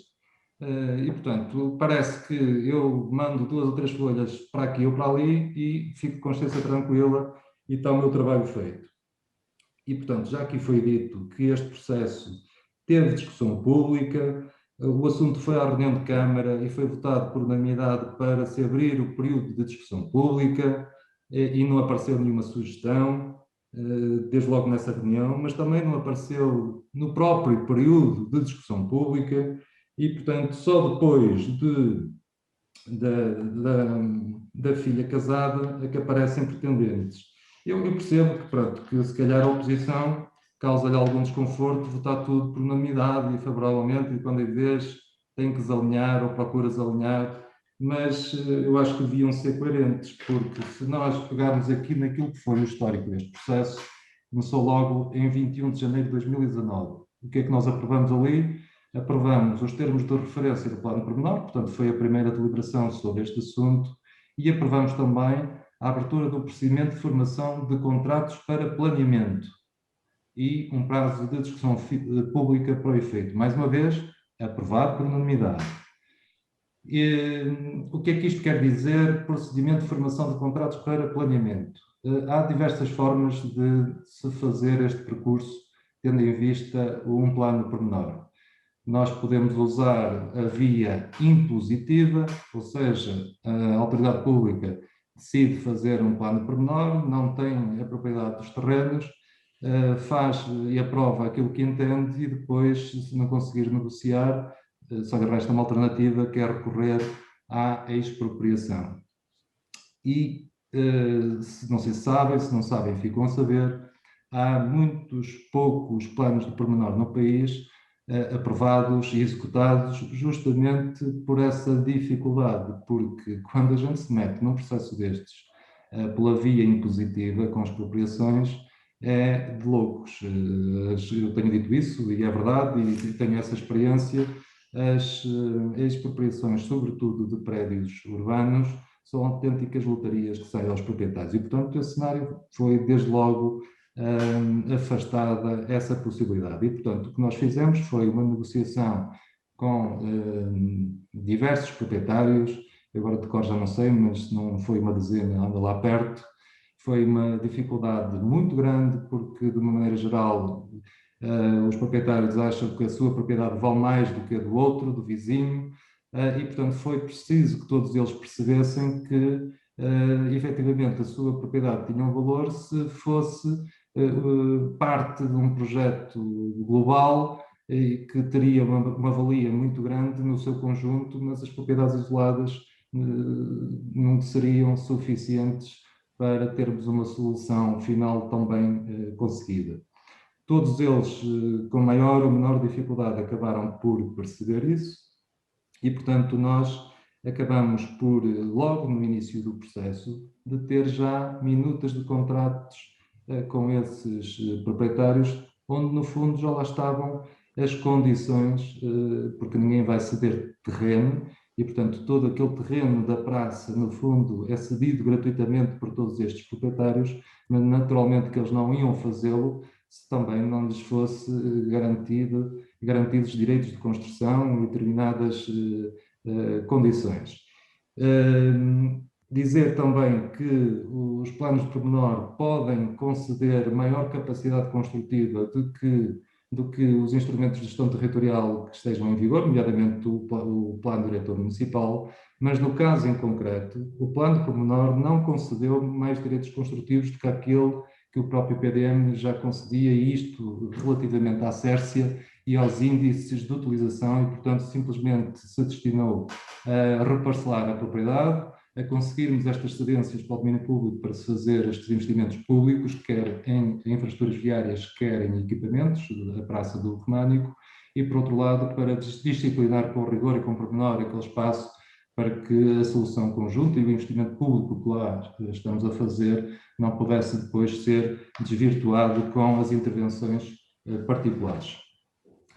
E, portanto, parece que eu mando 2 ou 3 folhas para aqui ou para ali e fico com consciência tranquila e está o meu trabalho feito. E, portanto, já aqui foi dito que este processo teve discussão pública, o assunto foi à reunião de Câmara e foi votado por unanimidade para se abrir o período de discussão pública e não apareceu nenhuma sugestão, desde logo nessa reunião, mas também não apareceu no próprio período de discussão pública e, portanto, só depois da filha casada é que aparecem pretendentes. Eu percebo que, pronto, que se calhar a oposição causa-lhe algum desconforto votar tudo por unanimidade e favoravelmente, e quando em vez tem que desalinhar ou procura desalinhar, mas eu acho que deviam ser coerentes, porque se nós pegarmos aqui naquilo que foi o histórico deste processo, começou logo em 21 de janeiro de 2019. O que é que nós aprovamos ali? Aprovamos os termos de referência do plano pormenor, portanto foi a primeira deliberação sobre este assunto, e aprovamos também a abertura do procedimento de formação de contratos para planeamento e um prazo de discussão pública para o efeito. Mais uma vez, aprovado por unanimidade. O que é que isto quer dizer? Procedimento de formação de contratos para planeamento. Há diversas formas de se fazer este percurso, tendo em vista um plano pormenor. Nós podemos usar a via impositiva, ou seja, a autoridade pública decide fazer um plano pormenor, não tem a propriedade dos terrenos, faz e aprova aquilo que entende e depois, se não conseguir negociar, só lhe resta uma alternativa, que é recorrer à expropriação. E, se não se sabem, se não sabem, ficam a saber, há muitos poucos planos de pormenor no país aprovados e executados justamente por essa dificuldade, porque quando a gente se mete num processo destes pela via impositiva, com expropriações, é de loucos. Eu tenho dito isso e é verdade, e tenho essa experiência. As expropriações, sobretudo de prédios urbanos, são autênticas lotarias que saem aos proprietários e, portanto, esse cenário foi desde logo afastada essa possibilidade. E, portanto, o que nós fizemos foi uma negociação com diversos proprietários, agora de cor já não sei, mas não foi uma dezena, anda lá perto. Foi uma dificuldade muito grande, porque, de uma maneira geral, os proprietários acham que a sua propriedade vale mais do que a do outro, do vizinho, e, portanto, foi preciso que todos eles percebessem que, efetivamente, a sua propriedade tinha um valor se fosse parte de um projeto global e que teria uma valia muito grande no seu conjunto, mas as propriedades isoladas não seriam suficientes para termos uma solução final tão bem conseguida. Todos eles, com maior ou menor dificuldade, acabaram por perceber isso e, portanto, nós acabamos por, logo no início do processo, de ter já minutas de contratos com esses proprietários, onde, no fundo, já lá estavam as condições, porque ninguém vai ceder terreno, e, portanto, todo aquele terreno da praça, no fundo, é cedido gratuitamente por todos estes proprietários, mas naturalmente que eles não iam fazê-lo se também não lhes fosse garantidos direitos de construção e determinadas condições. Dizer também que os planos de pormenor podem conceder maior capacidade construtiva do que os instrumentos de gestão territorial que estejam em vigor, nomeadamente o plano diretor municipal, mas no caso em concreto, o plano de pormenor não concedeu mais direitos construtivos do que aquele que o próprio PDM já concedia, e isto relativamente à Sércia e aos índices de utilização, e portanto simplesmente se destinou a reparcelar a propriedade, a conseguirmos estas cedências para o domínio público para se fazer estes investimentos públicos, quer em infraestruturas viárias, quer em equipamentos, a Praça do Românico, e por outro lado para disciplinar com rigor e com pormenor aquele espaço para que a solução conjunta e o investimento público que lá estamos a fazer não pudesse depois ser desvirtuado com as intervenções particulares.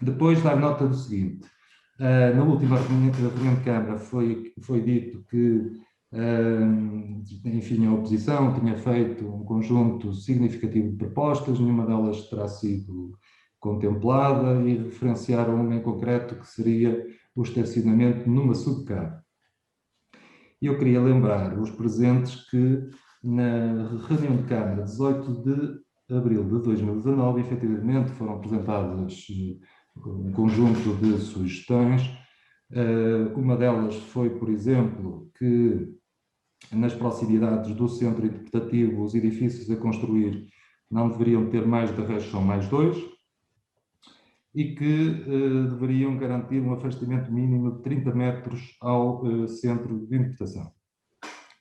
Depois dar nota do seguinte: na última reunião de Câmara foi dito que enfim, a oposição tinha feito um conjunto significativo de propostas, nenhuma delas terá sido contemplada, e referenciaram uma em concreto que seria o estacionamento numa subcave. Eu queria lembrar os presentes que na reunião de Câmara, 18 de abril de 2019, efetivamente foram apresentadas um conjunto de sugestões. Uma delas foi, por exemplo, que nas proximidades do centro interpretativo os edifícios a construir não deveriam ter mais de rachão mais 2 e que deveriam garantir um afastamento mínimo de 30 metros ao centro de interpretação.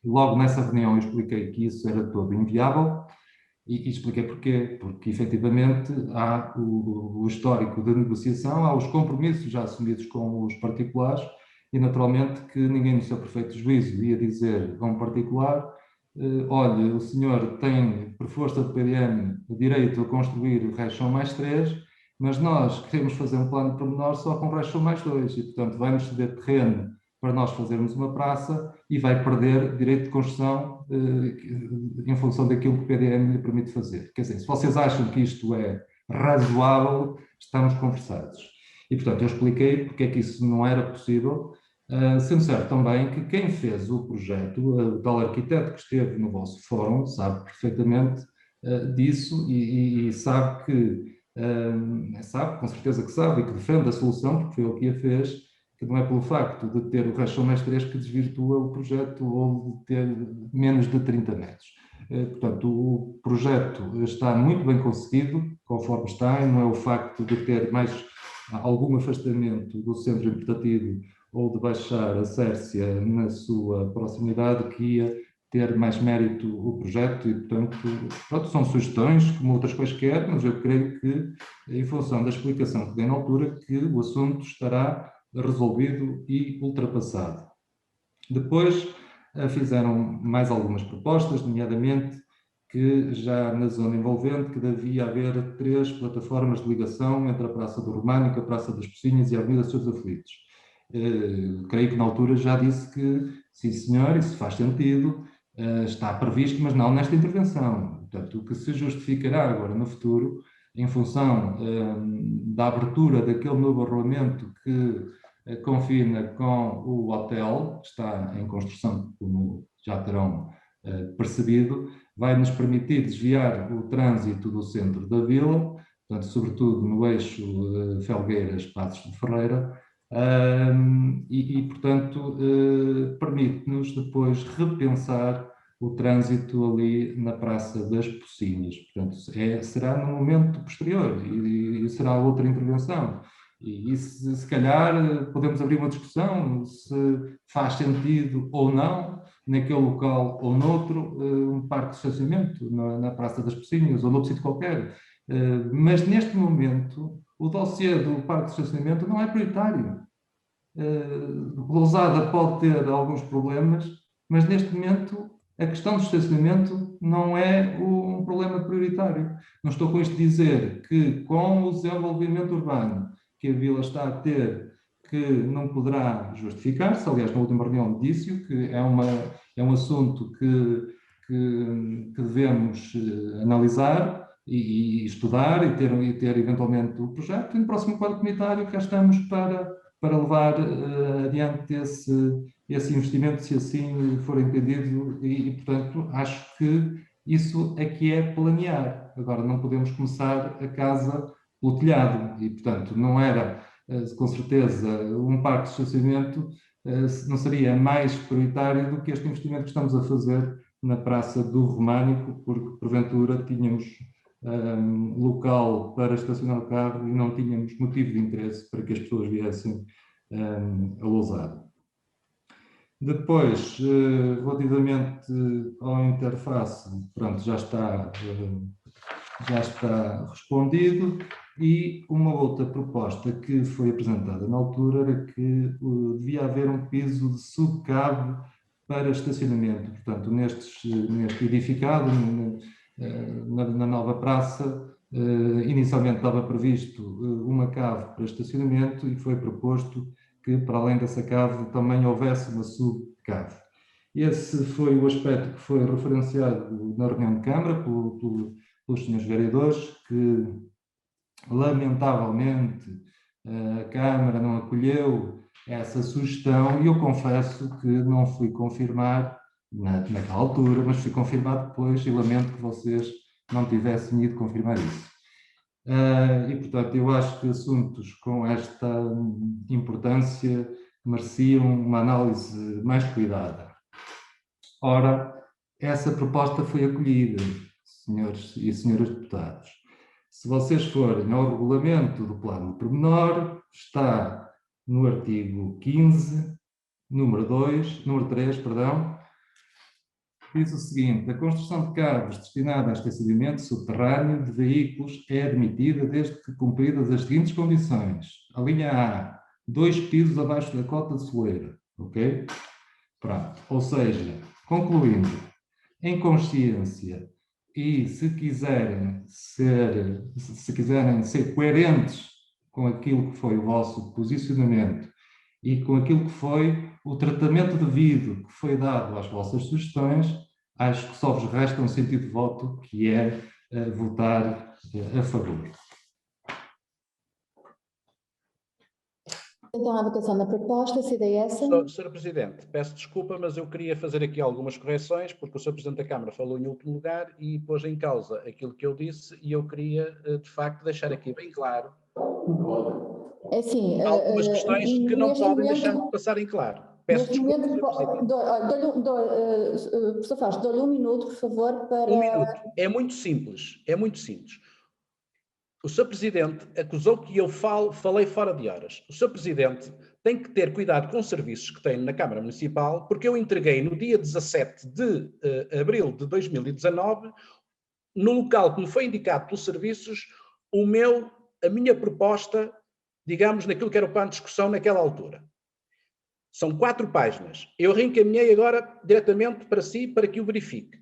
Logo nessa reunião eu expliquei que isso era todo inviável e expliquei porquê. Porque efetivamente há o histórico de negociação, há os compromissos já assumidos com os particulares, e naturalmente que ninguém no seu perfeito juízo ia dizer a um particular: olha, o senhor tem, por força do PDM, o direito a construir o rachão mais 3, mas nós queremos fazer um plano de pormenor só com rachão mais 2, e portanto vai-nos ceder terreno para nós fazermos uma praça e vai perder direito de construção em função daquilo que o PDM lhe permite fazer. Quer dizer, se vocês acham que isto é razoável, estamos conversados. E portanto eu expliquei porque é que isso não era possível, sendo certo também que quem fez o projeto, o tal arquiteto que esteve no vosso fórum, sabe perfeitamente disso e sabe que, sabe, com certeza que sabe, e que defende a solução, porque foi ele que a fez, que não é pelo facto de ter o rachão mais 3 que desvirtua o projeto ou de ter menos de 30 metros. Portanto, o projeto está muito bem conseguido, conforme está, e não é o facto de ter mais algum afastamento do centro interpretativo ou de baixar a Sércia na sua proximidade que ia ter mais mérito o projeto, e portanto pronto, são sugestões como outras quaisquer, mas eu creio que em função da explicação que dei na altura que o assunto estará resolvido e ultrapassado. Depois fizeram mais algumas propostas, nomeadamente que já na zona envolvente que devia haver 3 plataformas de ligação entre a Praça do Românico, a Praça das Pocinhas e a Avenida Senhores Aflitos. Creio que na altura já disse que sim senhor, isso faz sentido, está previsto, mas não nesta intervenção. Portanto, o que se justificará agora no futuro, em função da abertura daquele novo arruamento que confina com o hotel, que está em construção, como já terão percebido, vai nos permitir desviar o trânsito do centro da vila, portanto, sobretudo no eixo Felgueiras-Passos de Ferreira, portanto, permite-nos depois repensar o trânsito ali na Praça das Pocinhas. Portanto, será no momento posterior e será outra intervenção. E se calhar podemos abrir uma discussão se faz sentido ou não, naquele local ou noutro, um parque de estacionamento na Praça das Pocinhas ou noutro sítio qualquer. Mas neste momento o dossiê do parque de estacionamento não é prioritário. Lousada pode ter alguns problemas, mas neste momento a questão do estacionamento não é um problema prioritário. Não estou com isto a dizer que com o desenvolvimento urbano que a Vila está a ter, que não poderá justificar-se. Aliás, na última reunião disse-o, que é um assunto que devemos analisar e estudar e ter eventualmente o projeto. E no próximo quadro comunitário cá estamos para levar adiante esse investimento, se assim for entendido, e portanto acho que isso é que é planear. Agora não podemos começar a casa pelo telhado e portanto não era com certeza um parque de estacionamento, não seria mais prioritário do que este investimento que estamos a fazer na Praça do Românico, porque porventura tínhamos local para estacionar o carro e não tínhamos motivo de interesse para que as pessoas viessem a Lousada. Depois, relativamente ao interface, pronto, já está respondido, e uma outra proposta que foi apresentada na altura era que devia haver um piso de subcave para estacionamento. Portanto, neste edificado, na nova praça, inicialmente estava previsto uma cave para estacionamento e foi proposto que, para além dessa cave, também houvesse uma subcave. Esse foi o aspecto que foi referenciado na reunião de Câmara pelos senhores vereadores, que, lamentavelmente, a Câmara não acolheu essa sugestão, e eu confesso que não fui confirmar naquela altura, mas fui confirmar depois, e lamento que vocês não tivessem ido confirmar isso. E, portanto, eu acho que assuntos com esta importância mereciam uma análise mais cuidada. Ora, essa proposta foi acolhida, senhores e senhoras deputados. Se vocês forem ao regulamento do plano pormenor, está no artigo 15, número 3, diz o seguinte: a construção de caves destinada a estacionamento subterrâneo de veículos é admitida desde que cumpridas as seguintes condições. A linha A, 2 pisos abaixo da cota de soleira, ok? Pronto. Ou seja, concluindo, em consciência e se quiserem ser coerentes com aquilo que foi o vosso posicionamento e com aquilo que foi o tratamento devido que foi dado às vossas sugestões, acho que só vos resta um sentido de voto, que é votar a favor. Então, a votação da proposta, CDS. Sr. Presidente, peço desculpa, mas eu queria fazer aqui algumas correções, porque o Sr. Presidente da Câmara falou em último lugar e pôs em causa aquilo que eu disse, e eu queria, de facto, deixar aqui bem claro assim, algumas questões que não podem deixar de passar em claro. Peço desculpa, Professor Fausto, dou-lhe 1 minuto, por favor, para... 1 minuto. É muito simples, é muito simples. O Sr. Presidente acusou que eu falei fora de horas. O Sr. Presidente tem que ter cuidado com os serviços que tem na Câmara Municipal, porque eu entreguei no dia 17 de abril de 2019, no local que me foi indicado pelos serviços, a minha proposta, digamos, naquilo que era o plano de discussão naquela altura. São 4 páginas. Eu reencaminhei agora diretamente para si, para que o verifique.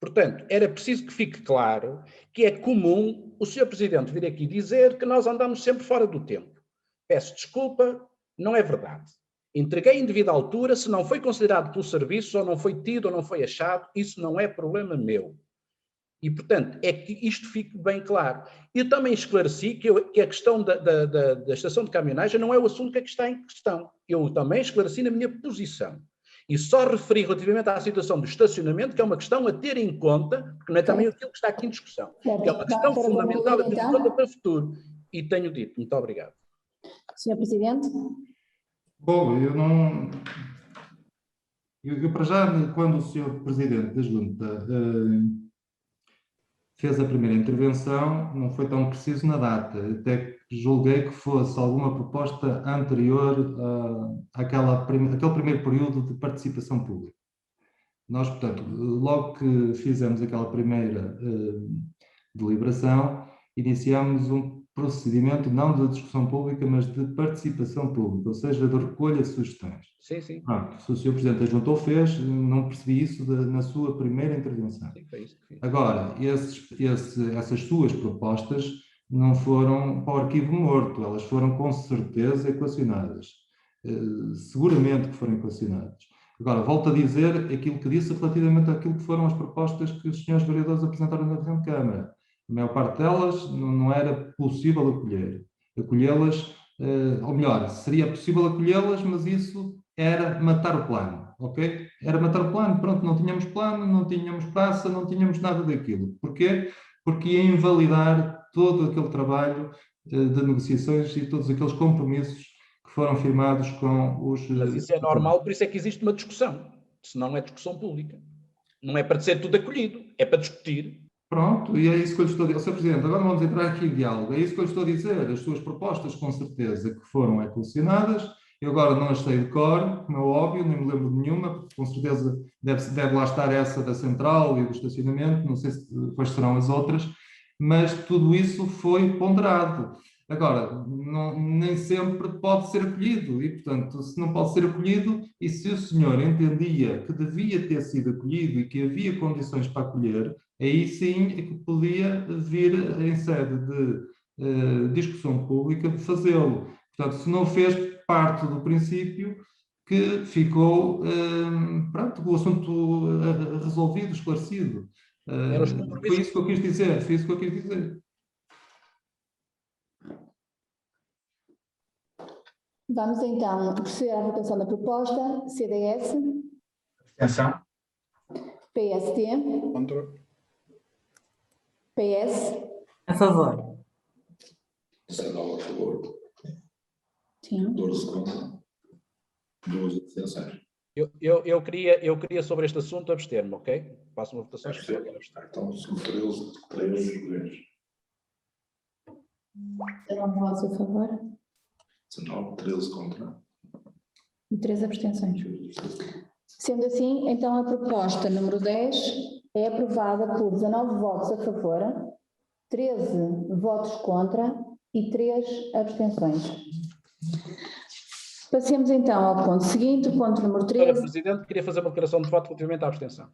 Portanto, era preciso que fique claro que é comum o Sr. Presidente vir aqui dizer que nós andamos sempre fora do tempo. Peço desculpa, não é verdade. Entreguei em devida altura, se não foi considerado pelo serviço, ou não foi tido, ou não foi achado, isso não é problema meu. E, portanto, é que isto fique bem claro. Eu também esclareci que a questão da estação de caminhonagem não é o assunto que está em questão. Eu também esclareci na minha posição. E só referi relativamente à situação do estacionamento, que é uma questão a ter em conta, porque não é também aquilo que está aqui em discussão, que é uma questão fundamental a ter em conta para o futuro. E tenho dito. Muito obrigado. Sr. Presidente. Bom, eu para já, quando o Sr. Presidente da Junta fez a primeira intervenção, não foi tão preciso na data, até que julguei que fosse alguma proposta anterior àquele primeiro período de participação pública. Nós, portanto, logo que fizemos aquela primeira deliberação, iniciámos um procedimento não de discussão pública, mas de participação pública, ou seja, de recolha de sugestões. Sim, sim. Pronto, se o Sr. Presidente da Junta o fez, não percebi isso na sua primeira intervenção. Sim, foi isso que fiz. Agora, essas suas propostas não foram para o arquivo morto, elas foram com certeza equacionadas. Seguramente que foram equacionadas. Agora, volto a dizer aquilo que disse relativamente àquilo que foram as propostas que os senhores vereadores apresentaram na Presidente de Câmara. A maior parte delas não era possível acolhê-las, ou melhor, seria possível acolhê-las, mas isso era matar o plano, ok? Era matar o plano, pronto, não tínhamos plano, não tínhamos praça, não tínhamos nada daquilo. Porquê? Porque ia invalidar todo aquele trabalho de negociações e todos aqueles compromissos que foram firmados com os... Mas isso é normal, por isso é que existe uma discussão, senão é discussão pública. Não é para ser tudo acolhido, é para discutir. Pronto, e é isso que eu lhe estou a dizer. Sr. Presidente, agora vamos entrar aqui em diálogo. É isso que eu lhe estou a dizer. As suas propostas, com certeza, que foram equacionadas. Eu agora não as sei de cor, como é óbvio, nem me lembro de nenhuma, porque com certeza deve lá estar essa da central e do estacionamento, não sei quais serão as outras, mas tudo isso foi ponderado. Agora, nem sempre pode ser acolhido e, portanto, se não pode ser acolhido e se o senhor entendia que devia ter sido acolhido e que havia condições para acolher, aí sim é que podia vir em sede de discussão pública de fazê-lo. Portanto, se não fez parte do princípio que ficou, pronto, o assunto resolvido, esclarecido. Foi isso que eu quis dizer, Vamos então proceder à votação da proposta. CDS. Abstenção. PST. Contra. PS. A favor. 19 a favor. Sim. 12 contra. 2 abstenções. Eu queria sobre este assunto abster-me, ok? Faço uma votação. Então, são 13 19 votos a favor. 19, 13 contra. E 3 abstenções. Sendo assim, então a proposta número 10 é aprovada por 19 votos a favor, 13 votos contra e 3 abstenções. Passemos então ao ponto seguinte, o ponto número 13. Senhora Presidente, queria fazer uma declaração de voto relativamente à abstenção.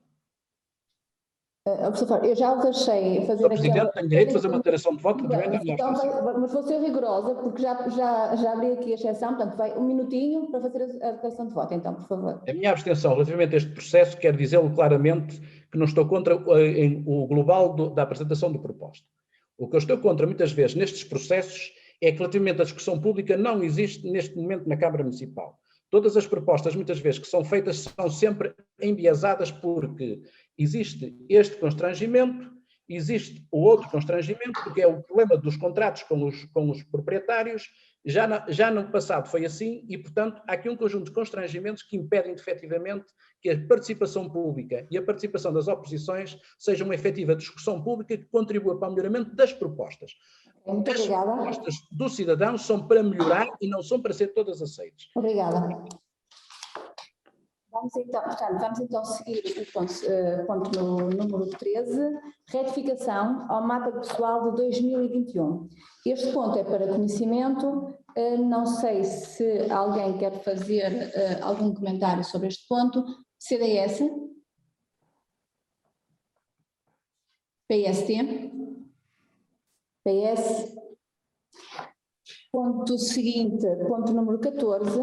Eu já o deixei fazer Senhor Presidente, tenho direito de fazer uma declaração de voto relativamente à minha abstenção. Mas vou ser rigorosa, porque já abri aqui a exceção, portanto vai um minutinho para fazer a declaração de voto, então, por favor. A minha abstenção relativamente a este processo quer dizê-lo claramente que não estou contra o global da apresentação do proposta. O que eu estou contra muitas vezes nestes processos é que relativamente à discussão pública não existe neste momento na Câmara Municipal. Todas as propostas, muitas vezes, que são feitas são sempre enviesadas porque existe este constrangimento, existe o outro constrangimento, porque é o problema dos contratos com os proprietários. Já no passado foi assim e, portanto, há aqui um conjunto de constrangimentos que impedem, efetivamente, que a participação pública e a participação das oposições seja uma efetiva discussão pública que contribua para o melhoramento das propostas. Muito As obrigada. propostas do cidadão são para melhorar e não são para ser todas aceitas. Obrigada. Vamos então seguir o ponto no número 13, retificação ao mapa pessoal de 2021. Este ponto é para conhecimento, não sei se alguém quer fazer algum comentário sobre este ponto. CDS? PST? PS? Ponto seguinte, ponto número 14,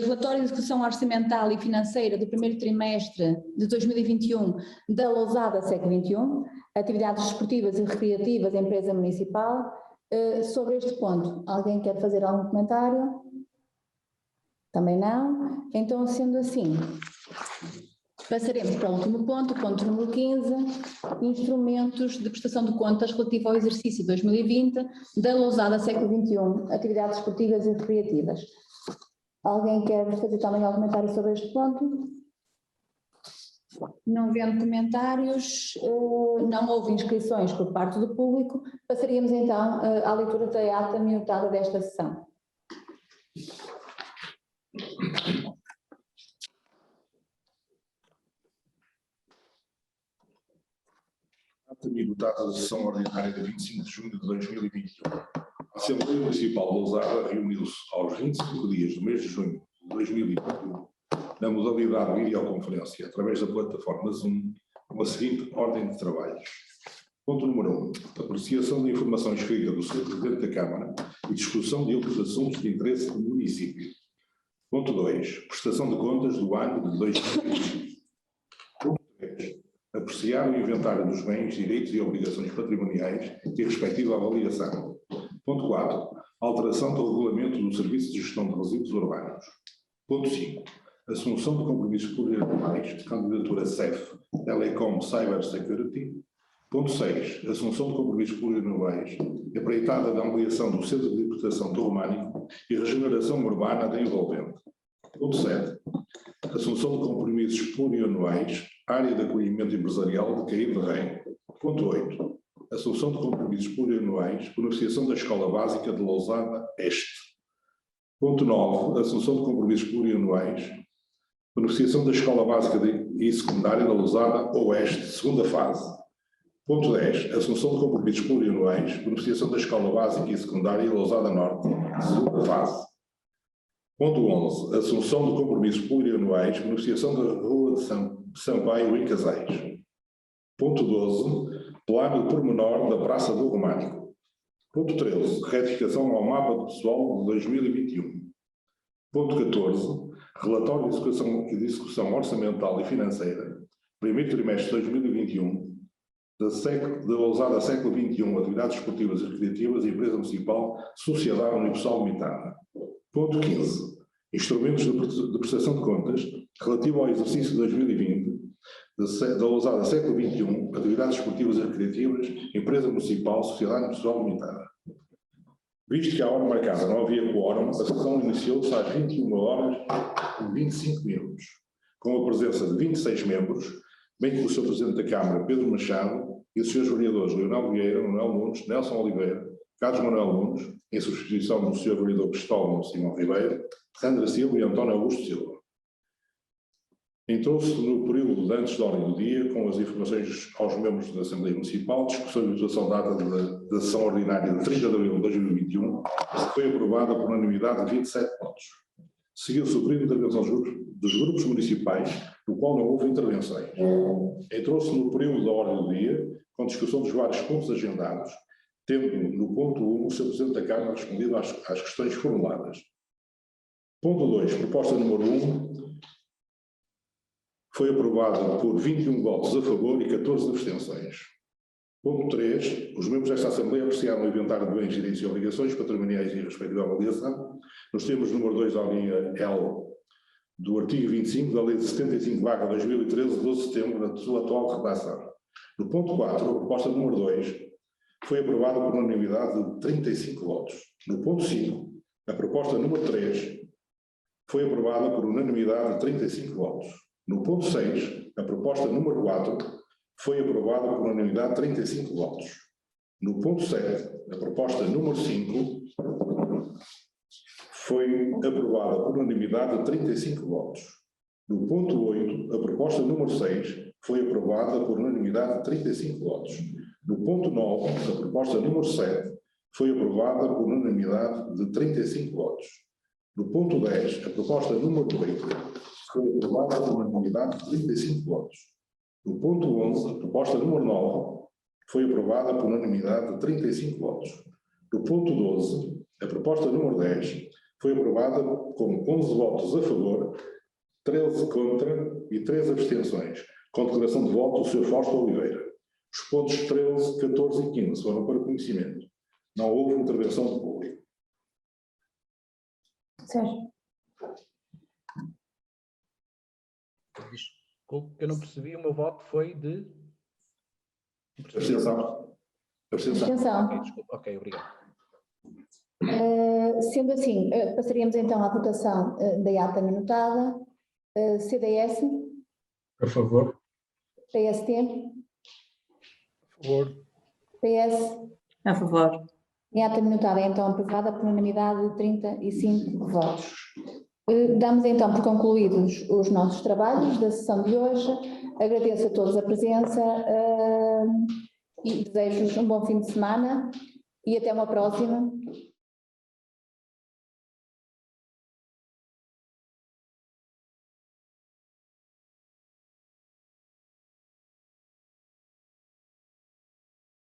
relatório de execução orçamental e financeira do primeiro trimestre de 2021 da Lousada século XXI, atividades desportivas e recreativas da empresa municipal. Sobre este ponto, alguém quer fazer algum comentário? Também não? Então, sendo assim, passaremos para o último ponto número 15, instrumentos de prestação de contas relativo ao exercício 2020 da Lousada século XXI, atividades esportivas e recreativas. Alguém quer fazer também algum comentário sobre este ponto? Não havendo comentários, não houve inscrições por parte do público, passaríamos então à leitura da ata minutada desta sessão. Ata minutada da sessão ordinária de 25 de junho de 2021. A Assembleia Municipal de Lousada reuniu-se aos 25 dias do mês de junho de 2021 na modalidade de videoconferência através da plataforma Zoom com a seguinte ordem de trabalhos. Ponto número 1. Apreciação da informação escrita do Sr. Presidente da Câmara e discussão de outros assuntos de interesse do município. Ponto 2. Prestação de contas do ano de 2020. Ponto 3. Apreciar o inventário dos bens, direitos e obrigações patrimoniais e respectiva avaliação. Ponto 4. Alteração do regulamento do Serviço de Gestão de Resíduos Urbanos. Ponto 5. Assunção de compromissos plurianuais de candidatura CEF, Telecom Cyber Security. Ponto 6. Assunção de compromissos plurianuais, empreitada da ampliação do Centro de Interpretação do Românico e regeneração urbana da envolvente. Ponto 7. Assunção de compromissos plurianuais, área de acolhimento empresarial de Caí de Rei. Ponto 8. Assunção de compromissos plurianuais, beneficiação da Escola Básica de Lousada Este. Ponto 9. Assunção de compromissos plurianuais, beneficiação da Escola Básica e Secundária da Lousada Oeste, segunda fase. Ponto 10. Assunção de compromissos plurianuais, beneficiação da Escola Básica e Secundária e Lousada Norte, segunda fase. Ponto 11. Assunção de compromissos plurianuais, beneficiação da Rua de Sampaio em Casais. Ponto 12. Plano de pormenor da Praça do Românico. Ponto 13. Retificação ao mapa pessoal de 2021. Ponto 14. Relatório de execução orçamental e financeira, primeiro trimestre de 2021, da Lousada Século XXI, atividades esportivas e recreativas, empresa municipal, Sociedade Universal Limitada. Ponto 15. Instrumentos de prestação de contas relativo ao exercício de 2020, da Lousada Século XXI, atividades esportivas e recreativas, empresa municipal, Sociedade Universal Limitada. Visto que à hora marcada não havia quórum, a sessão iniciou-se às 21 horas e 25 minutos, com a presença de 26 membros, bem como o Sr. Presidente da Câmara, Pedro Machado, e os Srs. Vereadores Leonel Vieira, Manuel Nunes, Nelson Oliveira, Carlos Manuel Nunes, em substituição do Sr. Vereador Cristóvão Simão Ribeiro, Sandra Silva e António Augusto Silva. Entrou-se no período de antes da ordem do dia, com as informações aos membros da Assembleia Municipal, discussão e votação da data da sessão ordinária de 30 de abril de 2021, que foi aprovada por unanimidade de 27 votos. Seguiu-se o período de intervenção dos grupos municipais, no qual não houve intervenções. Entrou-se no período da ordem do dia, com discussão dos vários pontos agendados, tendo no ponto 1 o Sr. Presidente da Câmara respondido às questões formuladas. Ponto 2, proposta número 1, foi aprovada por 21 votos a favor e 14 abstenções. Ponto 3, os membros desta Assembleia apreciaram o inventário de bens, direitos e obrigações patrimoniais e respectiva avaliação, nos termos número 2 da linha L do artigo 25 da Lei de 75/2013, de 12 de setembro, na sua atual redação. No ponto 4, a proposta número 2 foi aprovada por unanimidade de 35 votos. No ponto 5, a proposta número 3 foi aprovada por unanimidade de 35 votos. No ponto 6, a proposta número 4 foi aprovada por unanimidade de 35 votos. No ponto 7, a proposta número 5 foi aprovada por unanimidade de 35 votos. No ponto 8, a proposta número 6 foi aprovada por unanimidade de 35 votos. No ponto 9, a proposta número 7 foi aprovada por unanimidade de 35 votos. No ponto 10, a proposta número 8 foi aprovada por unanimidade de 35 votos. No ponto 11, a proposta número 9 foi aprovada por unanimidade de 35 votos. No ponto 12, a proposta número 10 foi aprovada com 11 votos a favor, 13 contra e 3 abstenções, com declaração de voto do Sr. Fausto Oliveira. Os pontos 13, 14 e 15 foram para conhecimento. Não houve intervenção do público. Sérgio. Desculpe que eu não percebi, o meu voto foi de... Abstenção. Abstenção. Ok, desculpe. Ok, obrigado. Sendo assim, passaríamos então à votação da ata minutada. CDS? A favor. PST? A favor. PS? A favor. E a ata minutada é então aprovada por unanimidade de 35 votos. Damos então por concluídos os nossos trabalhos da sessão de hoje. Agradeço a todos a presença e desejo-vos um bom fim de semana e até uma próxima.